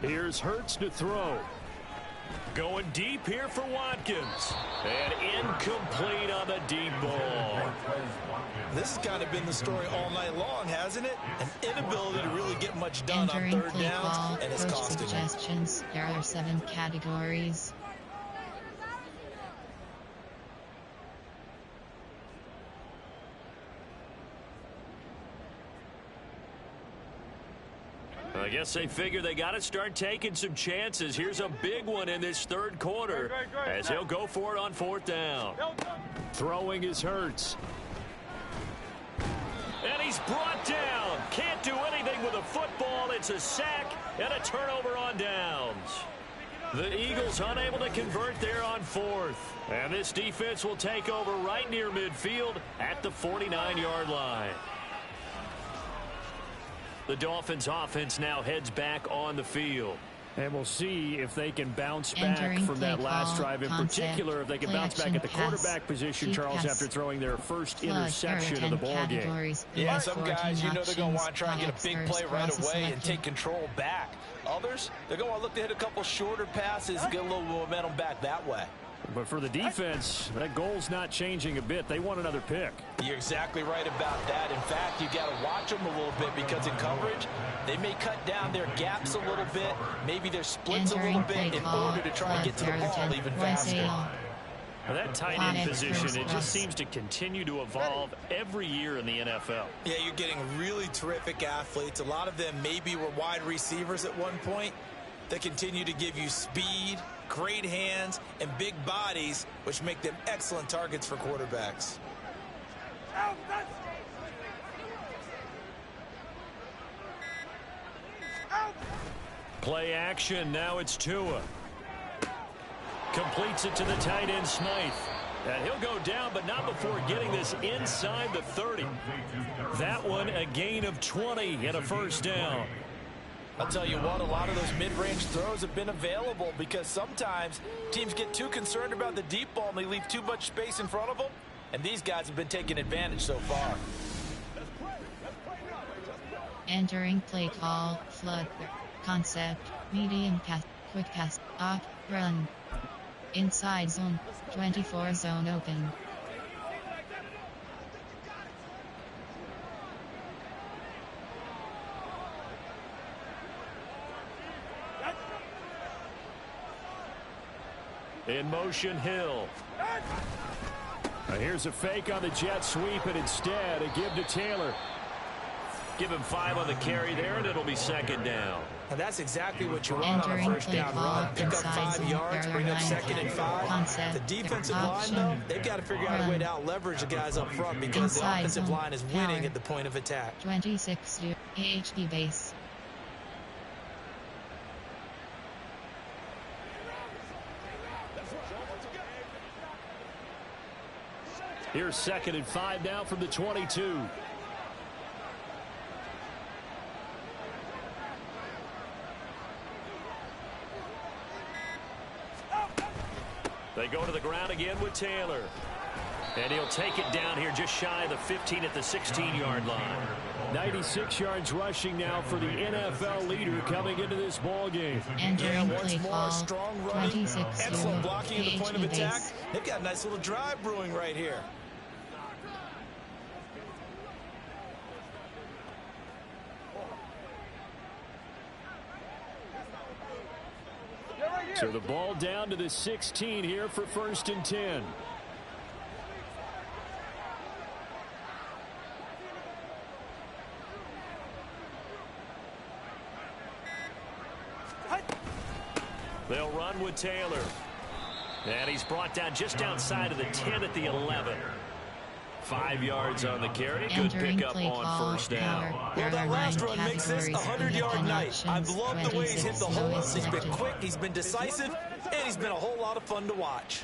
Here's Hurts to throw. Going deep here for Watkins. And incomplete on the deep ball. This has kind of been the story all night long, hasn't it? An inability to really get much done on third downs, and it's costing suggestions. There are 7 categories. I guess they figure they got to start taking some chances. Here's a big one in this third quarter as he'll go for it on 4th down. Throwing is Hurts. And he's brought down. Can't do anything with a football. It's a sack and a turnover on downs. The Eagles unable to convert there on 4th. And this defense will take over right near midfield at the 49-yard line. The Dolphins offense now heads back on the field. And we'll see if they can bounce back from that last drive. In particular, if they can bounce back at the quarterback position, Charles, after throwing their first interception of the ballgame. Yeah, some guys, you know, they're going to want to try and get a big play right away and take control back. Others, they're going to look to hit a couple shorter passes and get a little momentum back that way. But for the defense, that goal's not changing a bit. They want another pick. You're exactly right about that. In fact, you got to watch them a little bit because in coverage, they may cut down their gaps a little bit, maybe their splits a little bit in order to try and get to the ball even faster. Now that tight end position, it just seems to continue to evolve every year in the NFL. Yeah, you're getting really terrific athletes. A lot of them maybe were wide receivers at one point. They continue to give you speed, great hands, and big bodies, which make them excellent targets for quarterbacks. Play action. Now it's Tua. Completes it to the tight end, Smythe. And he'll go down, but not before getting this inside the 30. That one, a gain of 20 and a first down. I'll tell you what, a lot of those mid-range throws have been available because sometimes teams get too concerned about the deep ball and they leave too much space in front of them, and these guys have been taking advantage so far. Entering play call, flood, concept, medium pass, quick pass, off, run. Inside zone, 24 zone open. In motion, Hill. Now here's a fake on the jet sweep, and instead a give to Taylor. Give him 5 on the carry there, and it'll be second down. And that's exactly what you want on a first down run. Pick up 5 yards, bring up 2nd and 5. The defensive line, though, they've got to figure out a way to out-leverage the guys up front because the offensive line is winning at the point of attack. 26 AHD base. Here's 2nd and 5 now from the 22. They go to the ground again with Taylor. And he'll take it down here just shy of the 15 at the 16-yard line. 96 yards rushing now for the NFL leader coming into this ball game. Entering play call, strong running, 26 excellent blocking at the point of attack. They've got a nice little drive brewing right here. So the ball down to the 16 here for 1st and 10. They'll run with Taylor. And he's brought down just outside of the 10 at the 11. 5 yards on the carry. Good pickup on 1st down. Well, that last run makes this a 100-yard night. I've loved the way he's hit the holes. He's been quick, he's been decisive, and he's been a whole lot of fun to watch.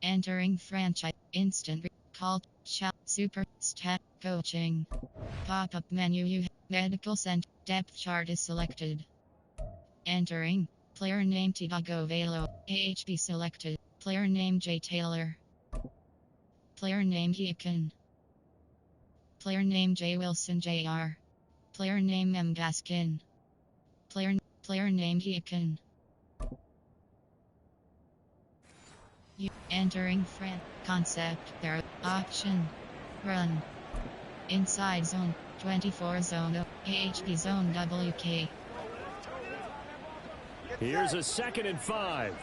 Entering franchise. Instant recall. Chat. Super. Stat. Coaching. Pop-up menu. Medical center. Depth chart is selected. Entering. Player name Tiago Velo. AHP selected. Player name J. Taylor. Player name Heakin. Player name J. Wilson Jr. Player name M. Gaskin. Player name Heakin. Entering friend. Concept. There. Option. Run. Inside zone. 24 zone. AHP zone WK. Here's a 2nd and 5.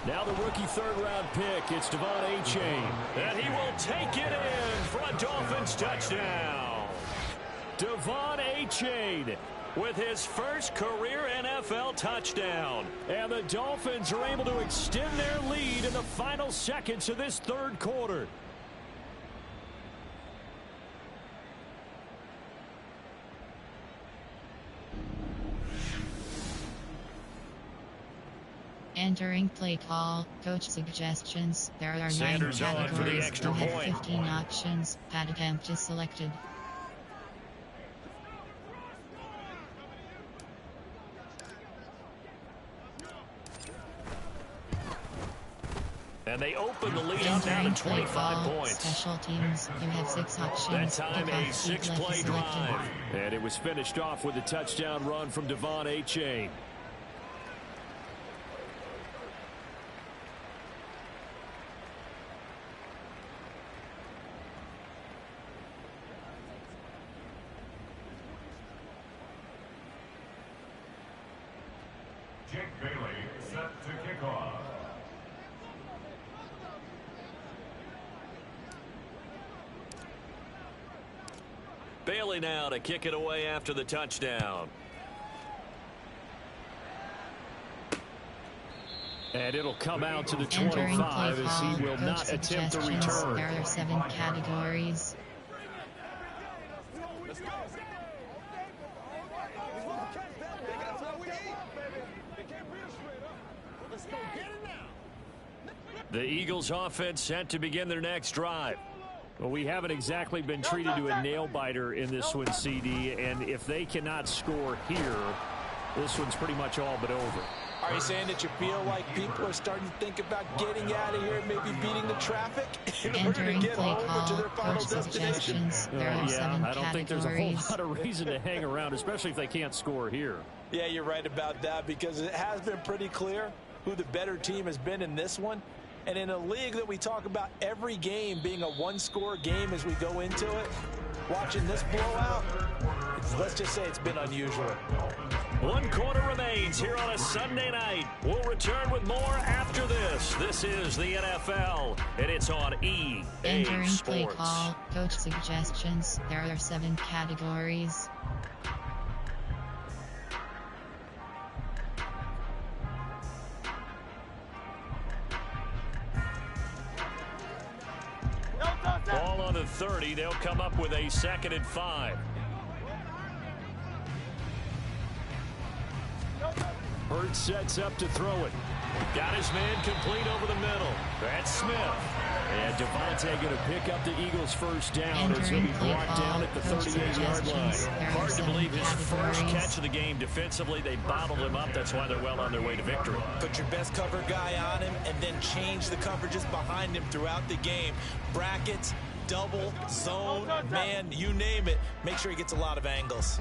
Now the rookie 3rd-round pick. It's Devon Achane. And he will take it in for a Dolphins touchdown. Devon Achane with his first career NFL touchdown. And the Dolphins are able to extend their lead in the final seconds of this 3rd quarter. Entering play call, coach suggestions. There are Sanders 9 on for the categories. extra You have point. 15 options. Pad attempt is selected. And they open the lead up now to 25 points. Special teams, you have 6 options. That time a 6-play drive. And it was finished off with a touchdown run from Devon Achane. Jake Bailey set to kick off. Bailey now to kick it away after the touchdown. And it'll come out to the 25 as he will not attempt the return. There are 7 categories. The Eagles offense set to begin their next drive. Well, we haven't exactly been treated to a nail-biter in this one, CD, and if they cannot score here, this one's pretty much all but over. Are you saying that you feel like people are starting to think about getting out of here and maybe beating the traffic in order to get home to their final destination? Yeah, I don't think there's a whole lot of reason to hang around, especially if they can't score here. Yeah, you're right about that, because it has been pretty clear who the better team has been in this one. And in a league that we talk about every game being a one-score game as we go into it, watching this blowout, let's just say it's been unusual. 1 quarter remains here on a Sunday night. We'll return with more after this. This is the NFL, and it's on EA Entering Sports. play call, coach suggestions. There are 7 categories. Ball on the 30. They'll come up with a 2nd and 5. Hurts sets up to throw it. Got his man complete over the middle. That's Smith. And Devontae going to pick up the Eagles' first down as he'll be brought down at the 38-yard line. Hard to believe his first catch of the game. Defensively, they bottled him up. That's why they're well on their way to victory. Put your best cover guy on him and then change the coverages behind him throughout the game. Brackets, double, zone, man, you name it. Make sure he gets a lot of angles.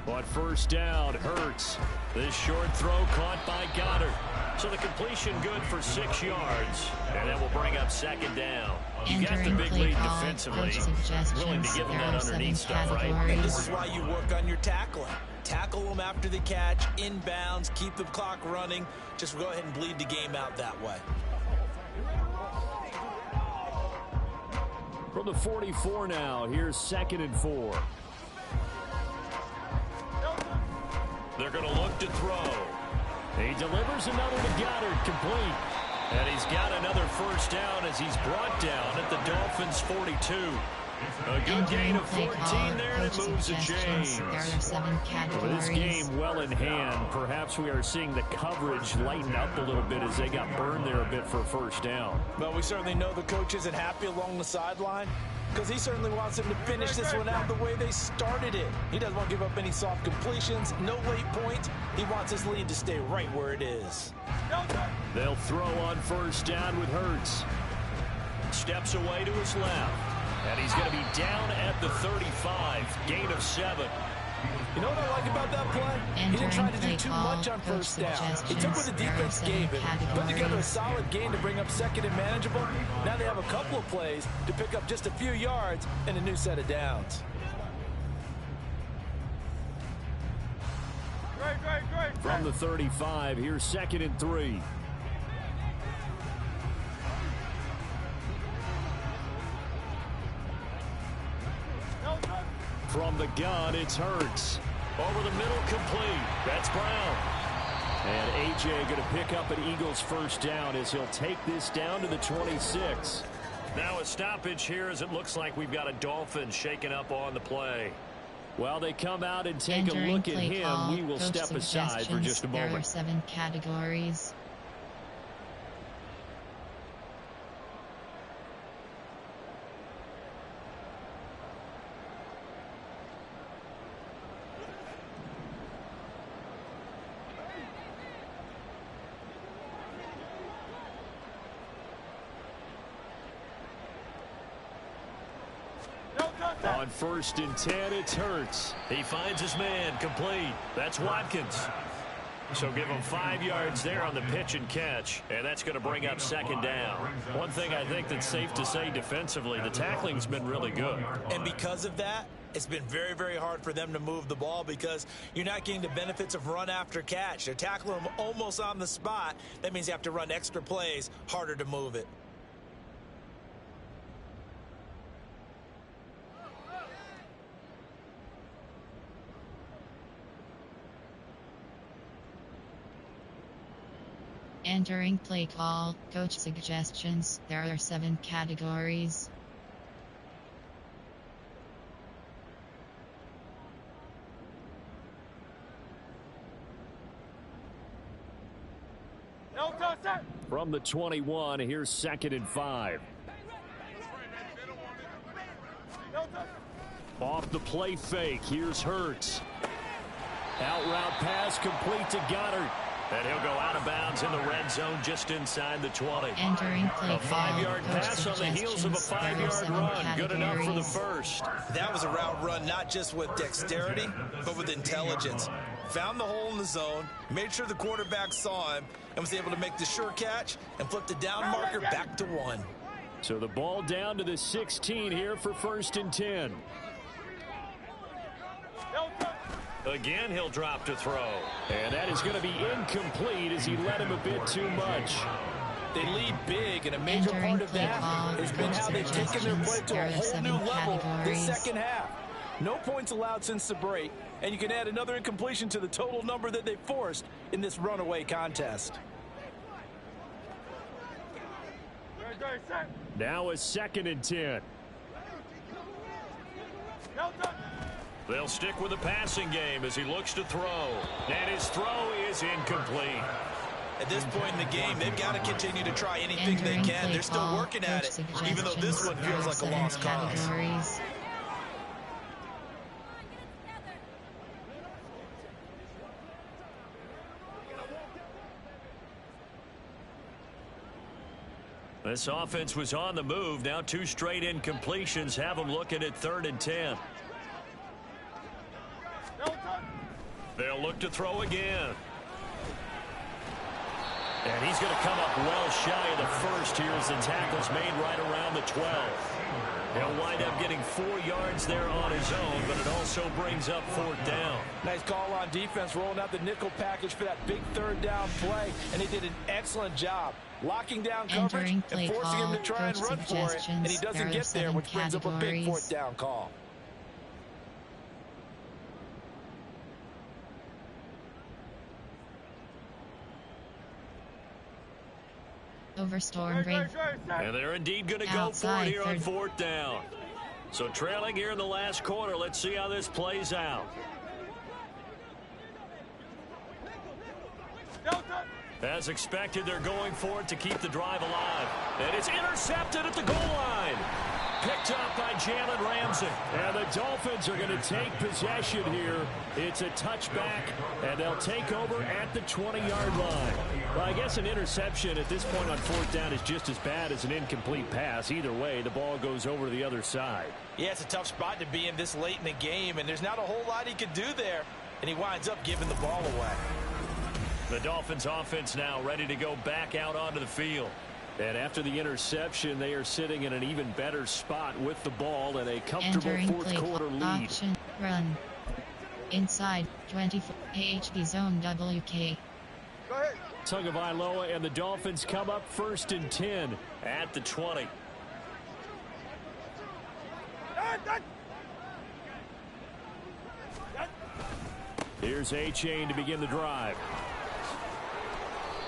On first down, Hurts. This short throw caught by Goddard. So the completion good for 6 yards. And that will bring up second down. You got the big lead defensively. Willing to give them that underneath stuff, right? And this is why you work on your tackling. Tackle them after the catch, inbounds, keep the clock running. Just go ahead and bleed the game out that way. From the 44 now, here's 2nd and 4. They're going to look to throw. He delivers another to Goddard, complete. And he's got another first down as he's brought down at the Dolphins' 42. A good gain of 14 there, and it moves the chains. With this game well in hand, perhaps we are seeing the coverage lighten up a little bit as they got burned there a bit for a first down. Well, we certainly know the coach isn't happy along the sideline because he certainly wants them to finish this one out the way they started it. He doesn't want to give up any soft completions, no late points. He wants his lead to stay right where it is. They'll throw on first down with Hurts. Steps away to his left. And he's going to be down at the 35. Gain of 7. You know what I like about that play? He didn't try to do too much on first down. He took what the defense gave him, put together a solid gain to bring up second and manageable. Now they have a couple of plays to pick up just a few yards and a new set of downs. From the 35, here's 2nd and 3. From the gun, it's Hurts. Over the middle, complete. That's Brown. And A.J. going to pick up an Eagles first down as he'll take this down to the 26. Now a stoppage here as it looks like we've got a Dolphins shaking up on the play. While they come out and take a look at him, we will step aside for just a moment. There are 7 categories. On 1st and 10, it's Hurts. He finds his man, complete. That's Watkins. So give him 5 yards there on the pitch and catch, and that's going to bring up second down. One thing I think that's safe to say defensively, the tackling's been really good. And because of that, it's been very, very hard for them to move the ball because you're not getting the benefits of run after catch. They're tackling them almost on the spot. That means you have to run extra plays, harder to move it. Entering play call, coach suggestions. There are 7 categories. From the 21, here's 2nd and 5. Off the play fake, here's Hurts. Out route pass complete to Goddard. And he'll go out of bounds in the red zone just inside the 20. Entering play a 5-yard pass on the heels of a 5-yard run. Good enough for the first. That was a route run not just with dexterity, but with intelligence. Found the hole in the zone, made sure the quarterback saw him, and was able to make the sure catch and flip the down marker back to 1. So the ball down to the 16 here for 1st and 10. Again, he'll drop to throw. And that is going to be incomplete as he led him a bit too much. They lead big, and a major part of that has been how they've taken their play to a whole new level this second half. No points allowed since the break, and you can add another incompletion to the total number that they forced in this runaway contest. Now a 2nd and 10. They'll stick with the passing game as he looks to throw. And his throw is incomplete. At this point in the game, they've got to continue to try anything they can. They're still working at it, even though this one feels like a lost cause. This offense was on the move. Now 2 straight incompletions have them looking at 3rd and 10. They'll look to throw again. And he's going to come up well shy of the first here as the tackle's made right around the 12. He'll wind up getting 4 yards there on his own, but it also brings up 4th down. Nice call on defense, rolling out the nickel package for that big 3rd down play, and he did an excellent job locking down coverage and forcing him to try and run for it, and he doesn't get there, which brings up a big 4th down call. Over storm break. And they're indeed going to go for it here on 4th down. So trailing here in the last quarter. Let's see how this plays out. As expected, they're going for it to keep the drive alive. And it's intercepted at the goal line. Picked up by Jalen Ramsey. And the Dolphins are going to take possession here. It's a touchback, and they'll take over at the 20-yard line. Well, I guess an interception at this point on 4th down is just as bad as an incomplete pass. Either way, the ball goes over to the other side. Yeah, it's a tough spot to be in this late in the game, and there's not a whole lot he could do there, and he winds up giving the ball away. The Dolphins offense now ready to go back out onto the field. And after the interception, they are sitting in an even better spot with the ball and a comfortable 4th quarter lead. Option, run. Inside, 24, AHD zone WK. Go ahead. Tagovailoa and the Dolphins come up 1st and 10 at the 20. Here's A-Chain to begin the drive.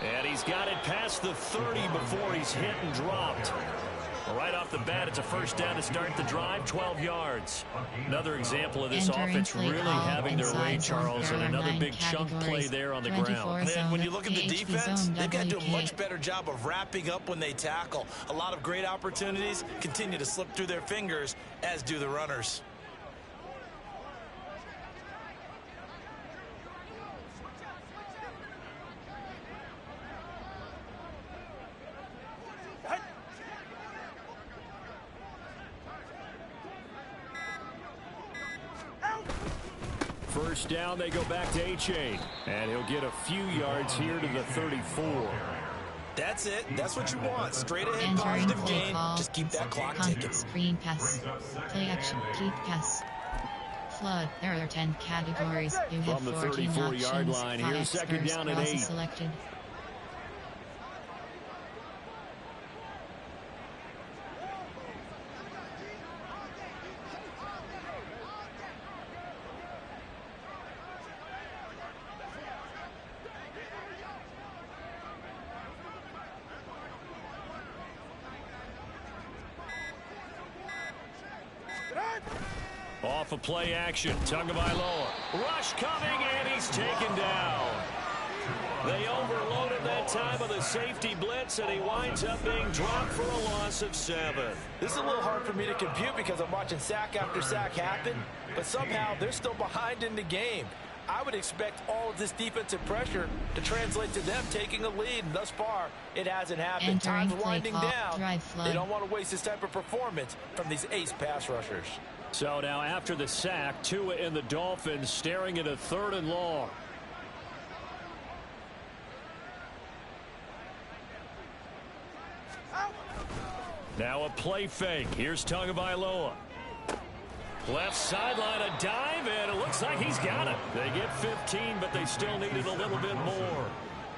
And he's got it past the 30 before he's hit and dropped. Right off the bat, it's a 1st down to start the drive, 12 yards. Another example of this offense really having their way, Charles, and another big chunk play there on the ground. And then when you look at the defense, they've got to do a much better job of wrapping up when they tackle. A lot of great opportunities continue to slip through their fingers, as do the runners. First down, they go back to A-Chain. And he'll get a few yards here to the 34. That's it. That's what you want. Straight ahead, positive gain. Just keep that clock ticking. Screen pass. Play action. Keep pass. Flood. There are 10 categories. You have 14 options. From the 34-yard line, here's 2nd down and 8. Selected. Off of play action, Tagovailoa. Rush coming, and he's taken down. They overloaded that time of the safety blitz, and he winds up being dropped for a loss of 7. This is a little hard for me to compute because I'm watching sack after sack happen, but somehow they're still behind in the game. I would expect all of this defensive pressure to translate to them taking a lead, and thus far, it hasn't happened. Time's winding down. They don't want to waste this type of performance from these ace pass rushers. So now after the sack, Tua and the Dolphins staring at a 3rd and long. Now a play fake. Here's Tagovailoa. Left sideline, a dive, and it looks like he's got it. They get 15, but they still needed a little bit more.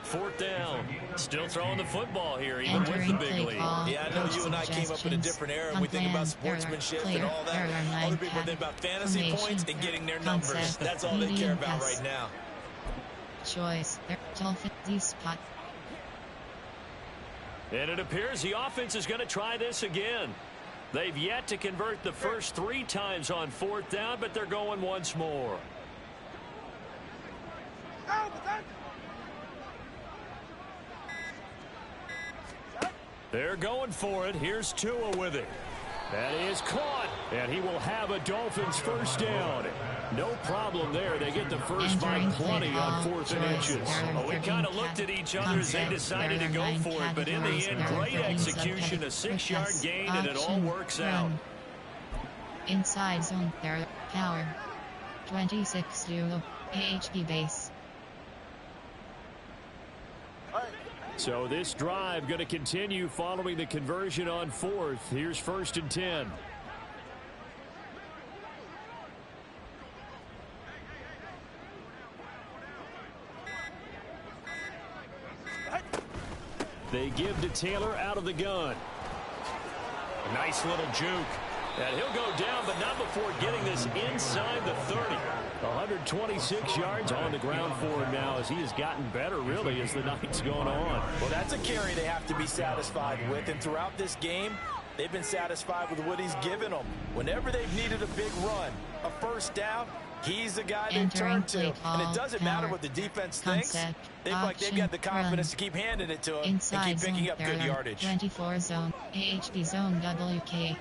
4th down. Still throwing the football here, even with the big lead. Yeah, I know you and I came up in a different era, and we think about sportsmanship and all that. Other people think about fantasy points and getting their numbers. That's all they care about right now. Choice. Dolphins spot. And it appears the offense is going to try this again. They've yet to convert the first 3 times on 4th down, but they're going once more. They're going for it. Here's Tua with it. That is caught, and he will have a Dolphins first down. No problem there. They get the first by plenty on 4th and inches. Well, we kind of looked at each other as they decided to go for it, but in the end, great execution, a 6-yard gain, and it all works out. Inside zone, there, power. 26-0, AHP base. So this drive going to continue following the conversion on 4th. Here's 1st and 10. They give to Taylor out of the gun. Nice little juke. And he'll go down, but not before getting this inside the 30. 126 yards on the ground for him now as he has gotten better, really, as the night's gone on. Well, that's a carry they have to be satisfied with. And throughout this game, they've been satisfied with what he's given them. Whenever they've needed a big run, a first down, he's the guy they turn to. And it doesn't matter what the defense thinks. They feel like they've got the confidence to keep handing it to him and keep picking up good yardage. 24 zone, AHP zone WK.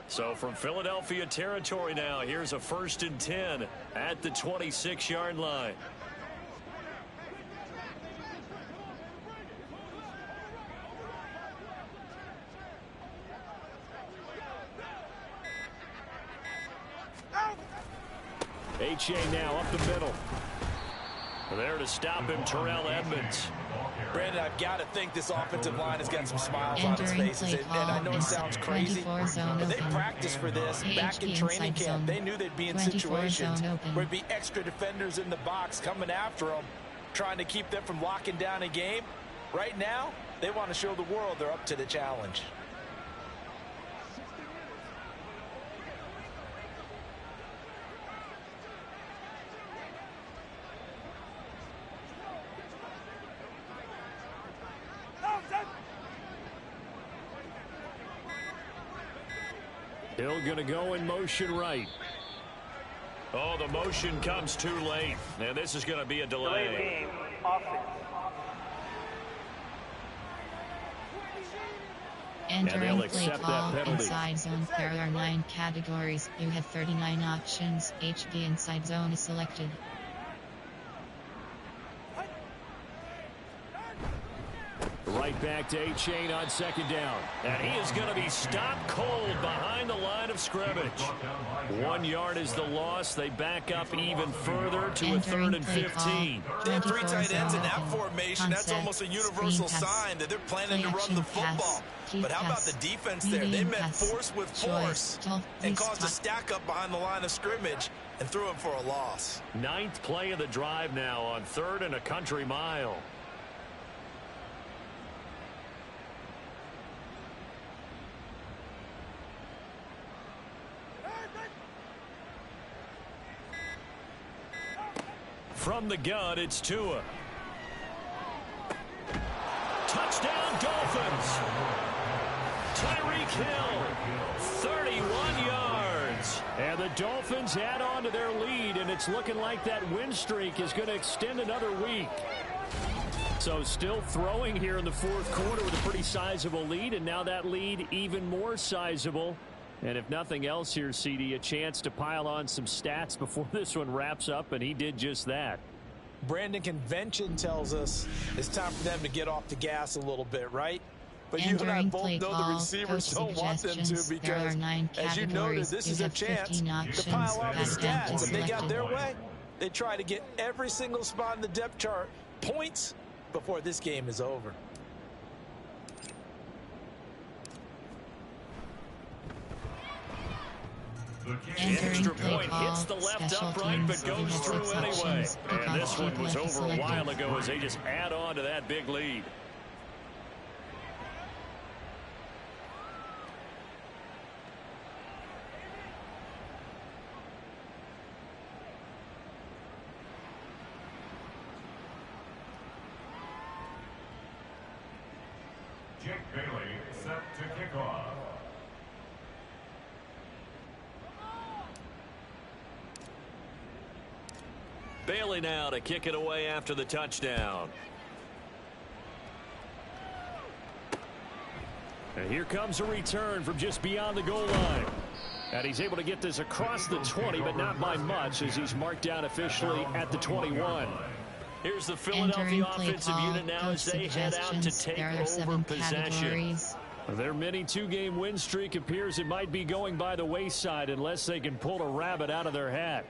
So from Philadelphia territory now, here's a 1st and 10 at the 26-yard line. H.A. now up the middle. There to stop him, Terrell Edmonds. Brandon, I've got to think this offensive line has got some smiles on its faces. And I know it sounds crazy, but they practiced for this back in training camp. They knew they'd be in situations where there'd be extra defenders in the box coming after them, trying to keep them from locking down a game. Right now, they want to show the world they're up to the challenge. Hill going to go in motion right. Oh, the motion comes too late. And this is going to be a delay. Entering play call inside zone. There are 9 categories. You have 39 options. HB inside zone is selected. Right back to A-Chain on 2nd down. And he is going to be stopped cold behind the line of scrimmage. 1 yard is the loss. They back up even further to a 3rd and 15. They have 3 tight ends in that formation. That's almost a universal sign that they're planning to run the football. But how about the defense there? They met force with force and caused a stack up behind the line of scrimmage and threw him for a loss. 9th play of the drive now on 3rd and a country mile. From the gun, it's Tua. Touchdown, Dolphins. Tyreek Hill, 31 yards. And the Dolphins add on to their lead, and it's looking like that win streak is going to extend another week. So still throwing here in the 4th quarter with a pretty sizable lead, and now that lead even more sizable. And if nothing else here, CD, a chance to pile on some stats before this one wraps up, and he did just that. Brandon, convention tells us it's time for them to get off the gas a little bit, right? But you and I both know the receivers don't want them to, because, as you noted, this is a chance to pile on the stats. If they got their way, they try to get every single spot in the depth chart points before this game is over. Extra point hits the left upright but goes through anyway. And this one was over a while ago as they just add on to that big lead. Jake Bailey set to kick off. Bailey now to kick it away after the touchdown. And here comes a return from just beyond the goal line. And he's able to get this across the 20, but not by much, as he's marked down officially at the 21. Here's the Philadelphia offensive unit now as they head out to take over possession. Their mini two-game win streak appears it might be going by the wayside unless they can pull a rabbit out of their hat.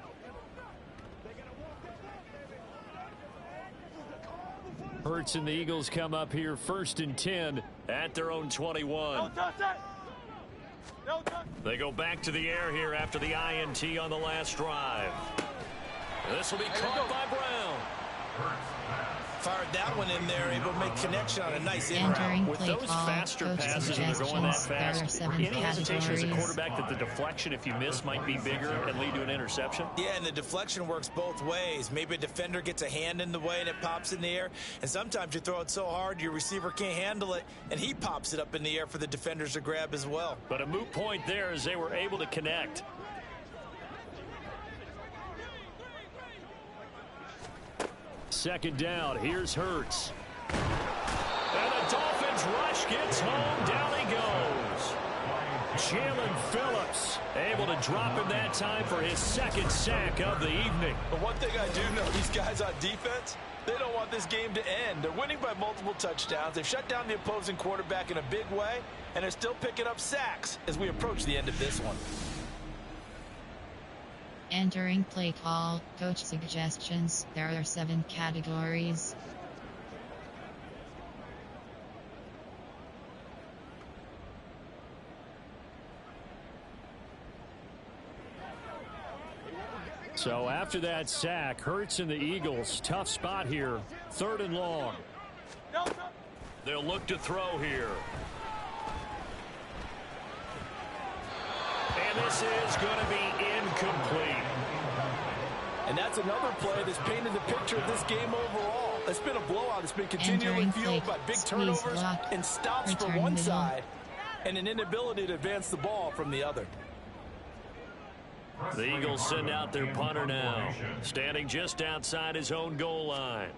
Hurts and the Eagles come up here 1st and 10 at their own 21. They go back to the air here after the INT on the last drive. This will be caught by Brown. Fired that one in there, able to make connection on a nice in-route. With those faster passes and they're going that fast, any hesitation as a quarterback that the deflection, if you miss, might be bigger and lead to an interception? Yeah, and the deflection works both ways. Maybe a defender gets a hand in the way and it pops in the air, and sometimes you throw it so hard your receiver can't handle it, and he pops it up in the air for the defenders to grab as well. But a moot point there as they were able to connect. Second down, here's Hurts. And the Dolphins rush gets home, down he goes. Jalen Phillips able to drop him that time for his 2nd sack of the evening. But one thing I do know, these guys on defense, they don't want this game to end. They're winning by multiple touchdowns. They've shut down the opposing quarterback in a big way, and they're still picking up sacks as we approach the end of this one. Entering play call, coach suggestions. There are 7 categories. So after that sack, Hurts and the Eagles, tough spot here, 3rd and long. They'll look to throw here. And this is going to be incomplete. And that's another play that's painted the picture of this game overall. It's been a blowout. It's been continually fueled by big turnovers and stops from one side and an inability to advance the ball from the other. The Eagles send out their punter now, standing just outside his own goal line.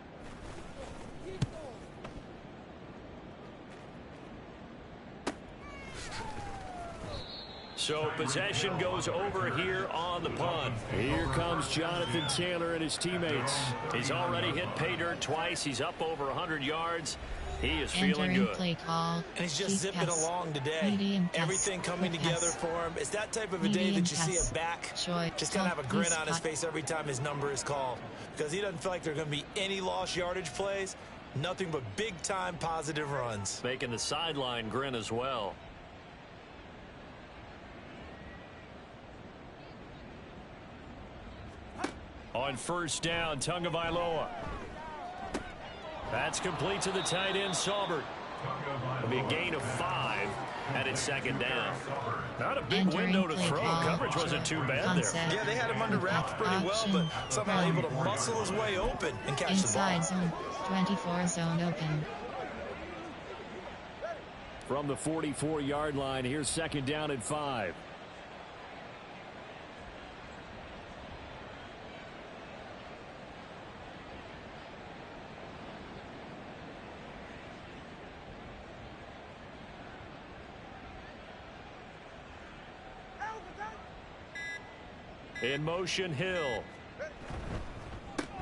So possession goes over here on the punt. Here comes Jonathan Taylor and his teammates. He's already hit pay dirt twice. He's up over 100 yards. He is feeling good. Play call. And he's just zipping along today. Everything coming together for him. It's that type of a day that you see a back just kind of have a grin on his face every time his number is called. Because he doesn't feel like there are going to be any lost yardage plays. Nothing but big-time positive runs. Making the sideline grin as well. On 1st down, Tagovailoa. That's complete to the tight end, Saubert. It'll be a gain of 5, and it's 2nd down. Not a big window to throw. Coverage wasn't too bad there. Yeah, they had him under wraps pretty well, but somehow able to muscle his way open and catch the ball. Inside zone, 24 zone open. From the 44-yard line, here's 2nd down and 5. In motion, Hill.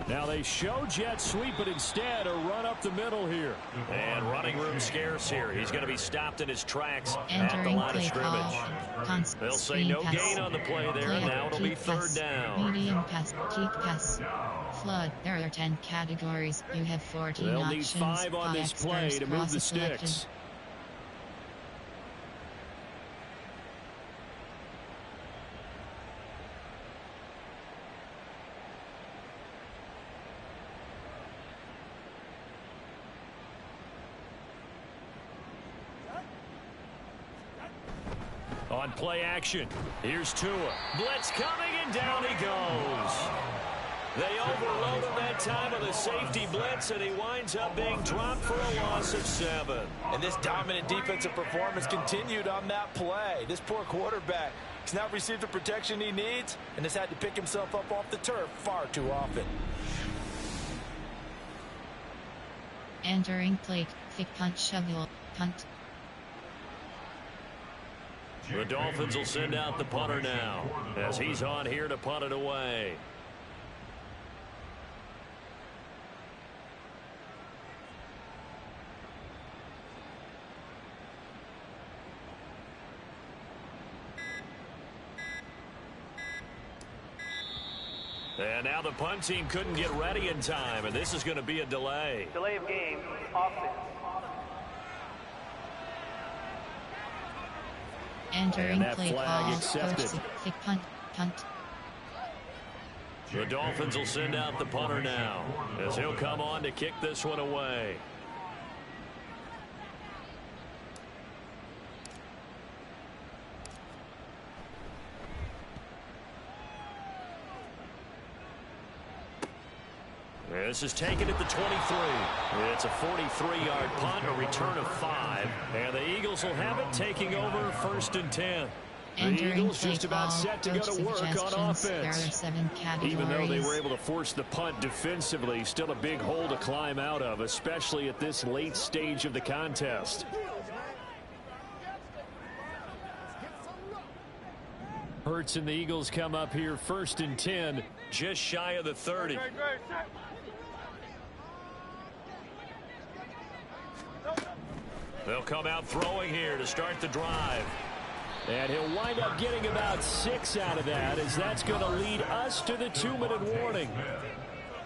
Now they show jet sweep, but instead a run up the middle here. And running room scarce here. He's going to be stopped in his tracks at the line of scrimmage. They'll say no gain on the play there, and now it'll be 3rd down. Medium pass, cheek pass, flood. There are 10 categories. You have 14 They'll options. need 5 on this play to move the sticks. On play action, here's Tua. Blitz coming, and down he goes. They overload him that time with a safety blitz, and he winds up being dropped for a loss of 7. And this dominant defensive performance continued on that play. This poor quarterback has not received the protection he needs and has had to pick himself up off the turf far too often. Entering plate, thick punt shovel, punt. The Dolphins will send out the punter now as he's on here to punt it away. And now the punt team couldn't get ready in time, and this is going to be a delay. Delay of game, offense. Entering that play flag ball, accepted. thick punt, punt. The Dolphins will send out the punter now as he'll come on to kick this one away. This is taken at the 23. It's a 43-yard punt, a return of 5. And the Eagles will have it, taking over 1st and 10. The Eagles just about set to go to work on offense. Even though they were able to force the punt defensively, still a big hole to climb out of, especially at this late stage of the contest. Hurts and the Eagles come up here 1st and 10, just shy of the 30. They'll come out throwing here to start the drive. And he'll wind up getting about 6 out of that, as that's going to lead us to the 2-minute warning.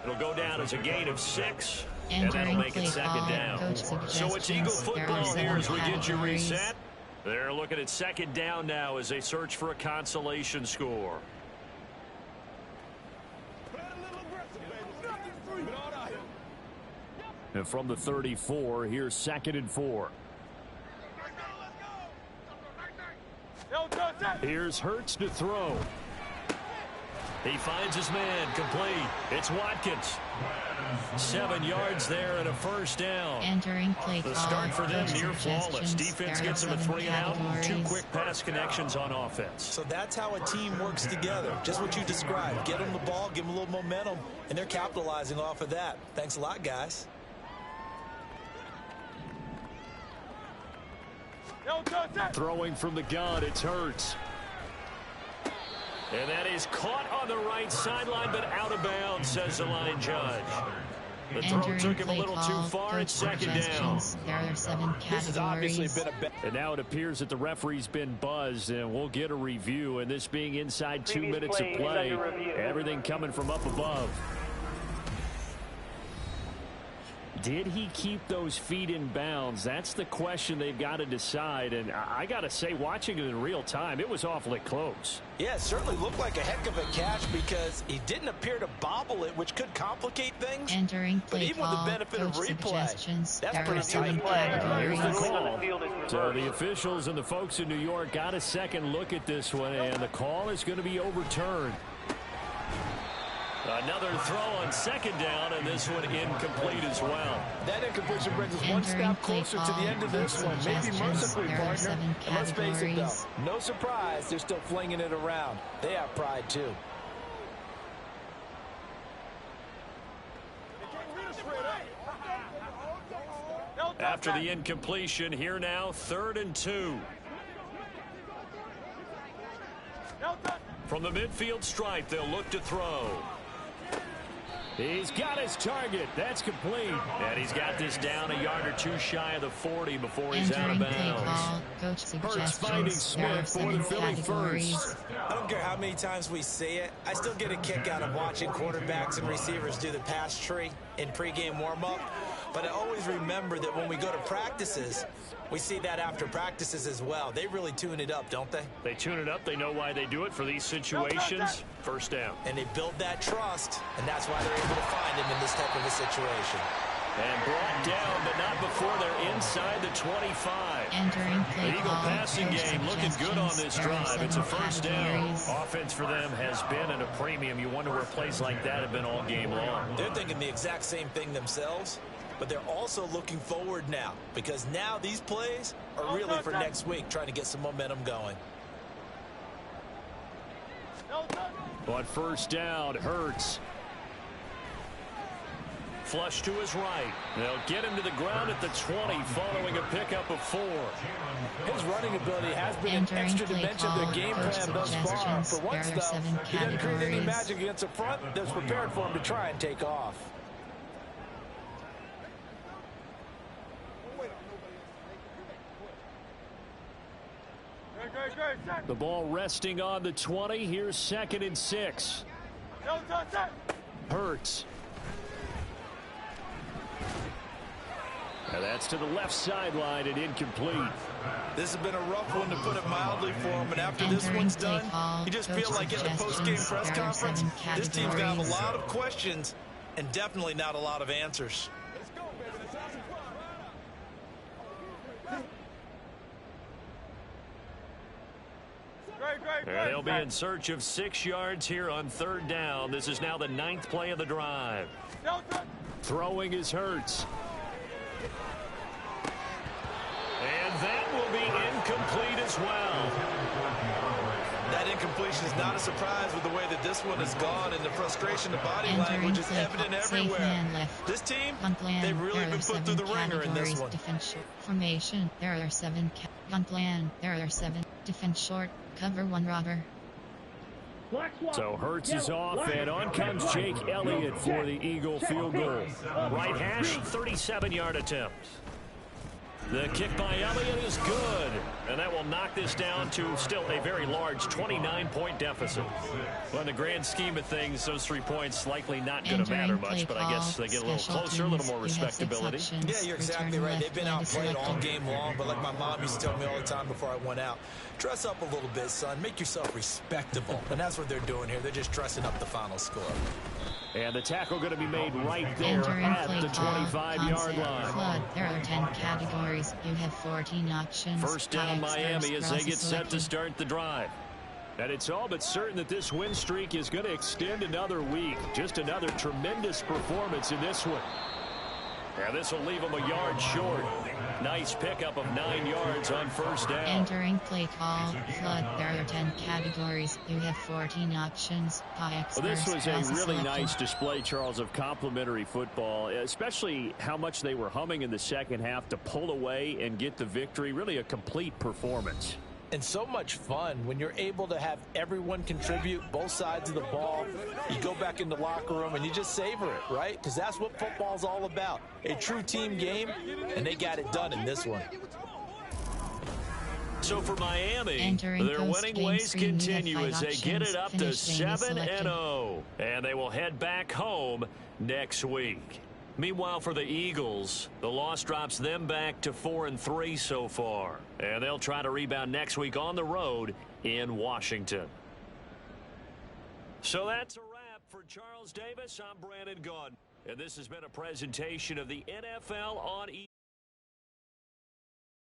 It'll go down as a gain of 6, and that'll make it 2nd down. So it's Eagle football here as we get you reset. They're looking at 2nd down now as they search for a consolation score. And from the 34, here's 2nd and 4. Here's Hurts to throw. He finds his man, complete. It's Watkins. 7 yards there and a 1st down. Entering play the start for them near flawless. Defense gets them a 3 and out, 2 quick pass connections on offense. So that's how a team works together. Just what you described. Get them the ball, give them a little momentum, and they're capitalizing off of that. Thanks a lot, guys. Throwing from the gun, it's Hurts. And that is caught on the right sideline, but out of bounds, says the line judge. The throw took him a little too far. It's 2nd down. There are 7 categories. This has obviously been a and now it appears that the referee's been buzzed, and we'll get a review. And this being inside 2 minutes of play, everything coming from up above. Did he keep those feet in bounds? That's the question they've got to decide. And I got to say, watching it in real time, it was awfully close. Yeah, it certainly looked like a heck of a catch because he didn't appear to bobble it, which could complicate things. Entering play but even with the benefit of replay, that's pretty tight. Here's the call. So the officials and the folks in New York got a second look at this one, and the call is going to be overturned. Another throw on 2nd down, and this one incomplete as well. That incompletion brings us one step closer to the end of this one. Maybe mercifully, partner. And let's face it, though, no surprise, they're still flinging it around. They have pride, too. After the incompletion, here now, 3rd and 2. From the midfield stripe, they'll look to throw. He's got his target. That's complete. And he's got this down a yard or 2 shy of the 40 before he's out of bounds. Hurts finding Smith for the Philly first. I don't care how many times we see it. I still get a kick out of watching quarterbacks and receivers do the pass tree in pregame warm-up. But I always remember that when we go to practices, we see that after practices as well. They really tune it up, don't they? They tune it up. They know why they do it for these situations. 1st down. And they build that trust, and that's why they're able to find him in this type of a situation. And brought down, but not before they're inside the 25. Entering play The Eagle passing game looking good on this drive. It's a first down. Offense for them has been at a premium. You wonder where plays like that have been all game long. They're thinking the exact same thing themselves, but they're also looking forward now, because now these plays are really for next week, trying to get some momentum going. But first down, Hurts. Flush to his right. They'll get him to the ground at the 20 following a pickup of 4. His running ability has been an extra dimension of the game plan thus far. For once, though, he doesn't create any magic against the front that's prepared for him to try and take off. The ball resting on the 20. Here's 2nd and 6. Hurts. And that's to the left sideline and incomplete. This has been a rough one, to put it mildly, for him. And after this one's done, you just feel like at the post-game press conference, this team's going to have a lot of questions and definitely not a lot of answers. And they'll be in search of 6 yards here on 3rd down. This is now the 9th play of the drive. Throwing is Hurts. And that will be incomplete as well. That incompletion is not a surprise with the way that this one has gone, and the frustration, the body language is evident everywhere. This team, they've really been put through the ringer in this one. Defense formation, there are 7. Gun plan, there are 7. Defense short, cover 1 robber. So Hurts is off, and on comes Jake Elliott for the Eagle field goal. Right hash, 37-yard attempt. The kick by Elliott is good, and that will knock this down to still a very large 29-point deficit. Well, in the grand scheme of things, those 3 points likely not going to matter much, but I guess they get a little closer, a little more respectability. Yeah, you're exactly right. They've been outplayed all game long, but like my mom used to tell me all the time before I went out, dress up a little bit, son. Make yourself respectable. And that's what they're doing here. They're just dressing up the final score. And the tackle going to be made right there at the 25-yard line. Flood. There are 10 categories. You have 14 options. First down Miami as they get set to start the drive. And it's all but certain that this win streak is going to extend another week. Just another tremendous performance in this one. And this will leave them a yard short. Nice pickup of 9 yards on first down. Entering play call. Flood. There are 10 categories. You have 14 options. Well, this was a really nice display, Charles, of complimentary football, especially how much they were humming in the second half to pull away and get the victory. Really a complete performance. And so much fun when you're able to have everyone contribute, both sides of the ball. You go back in the locker room and you just savor it, right? Because that's what football's all about. A true team game, and they got it done in this one. So for Miami, their winning ways continue as they get it up to 7-0. And they will head back home next week. Meanwhile, for the Eagles, the loss drops them back to 4-3 so far. And they'll try to rebound next week on the road in Washington. So that's a wrap for Charles Davis. I'm Brandon Gaudin. And this has been a presentation of the NFL on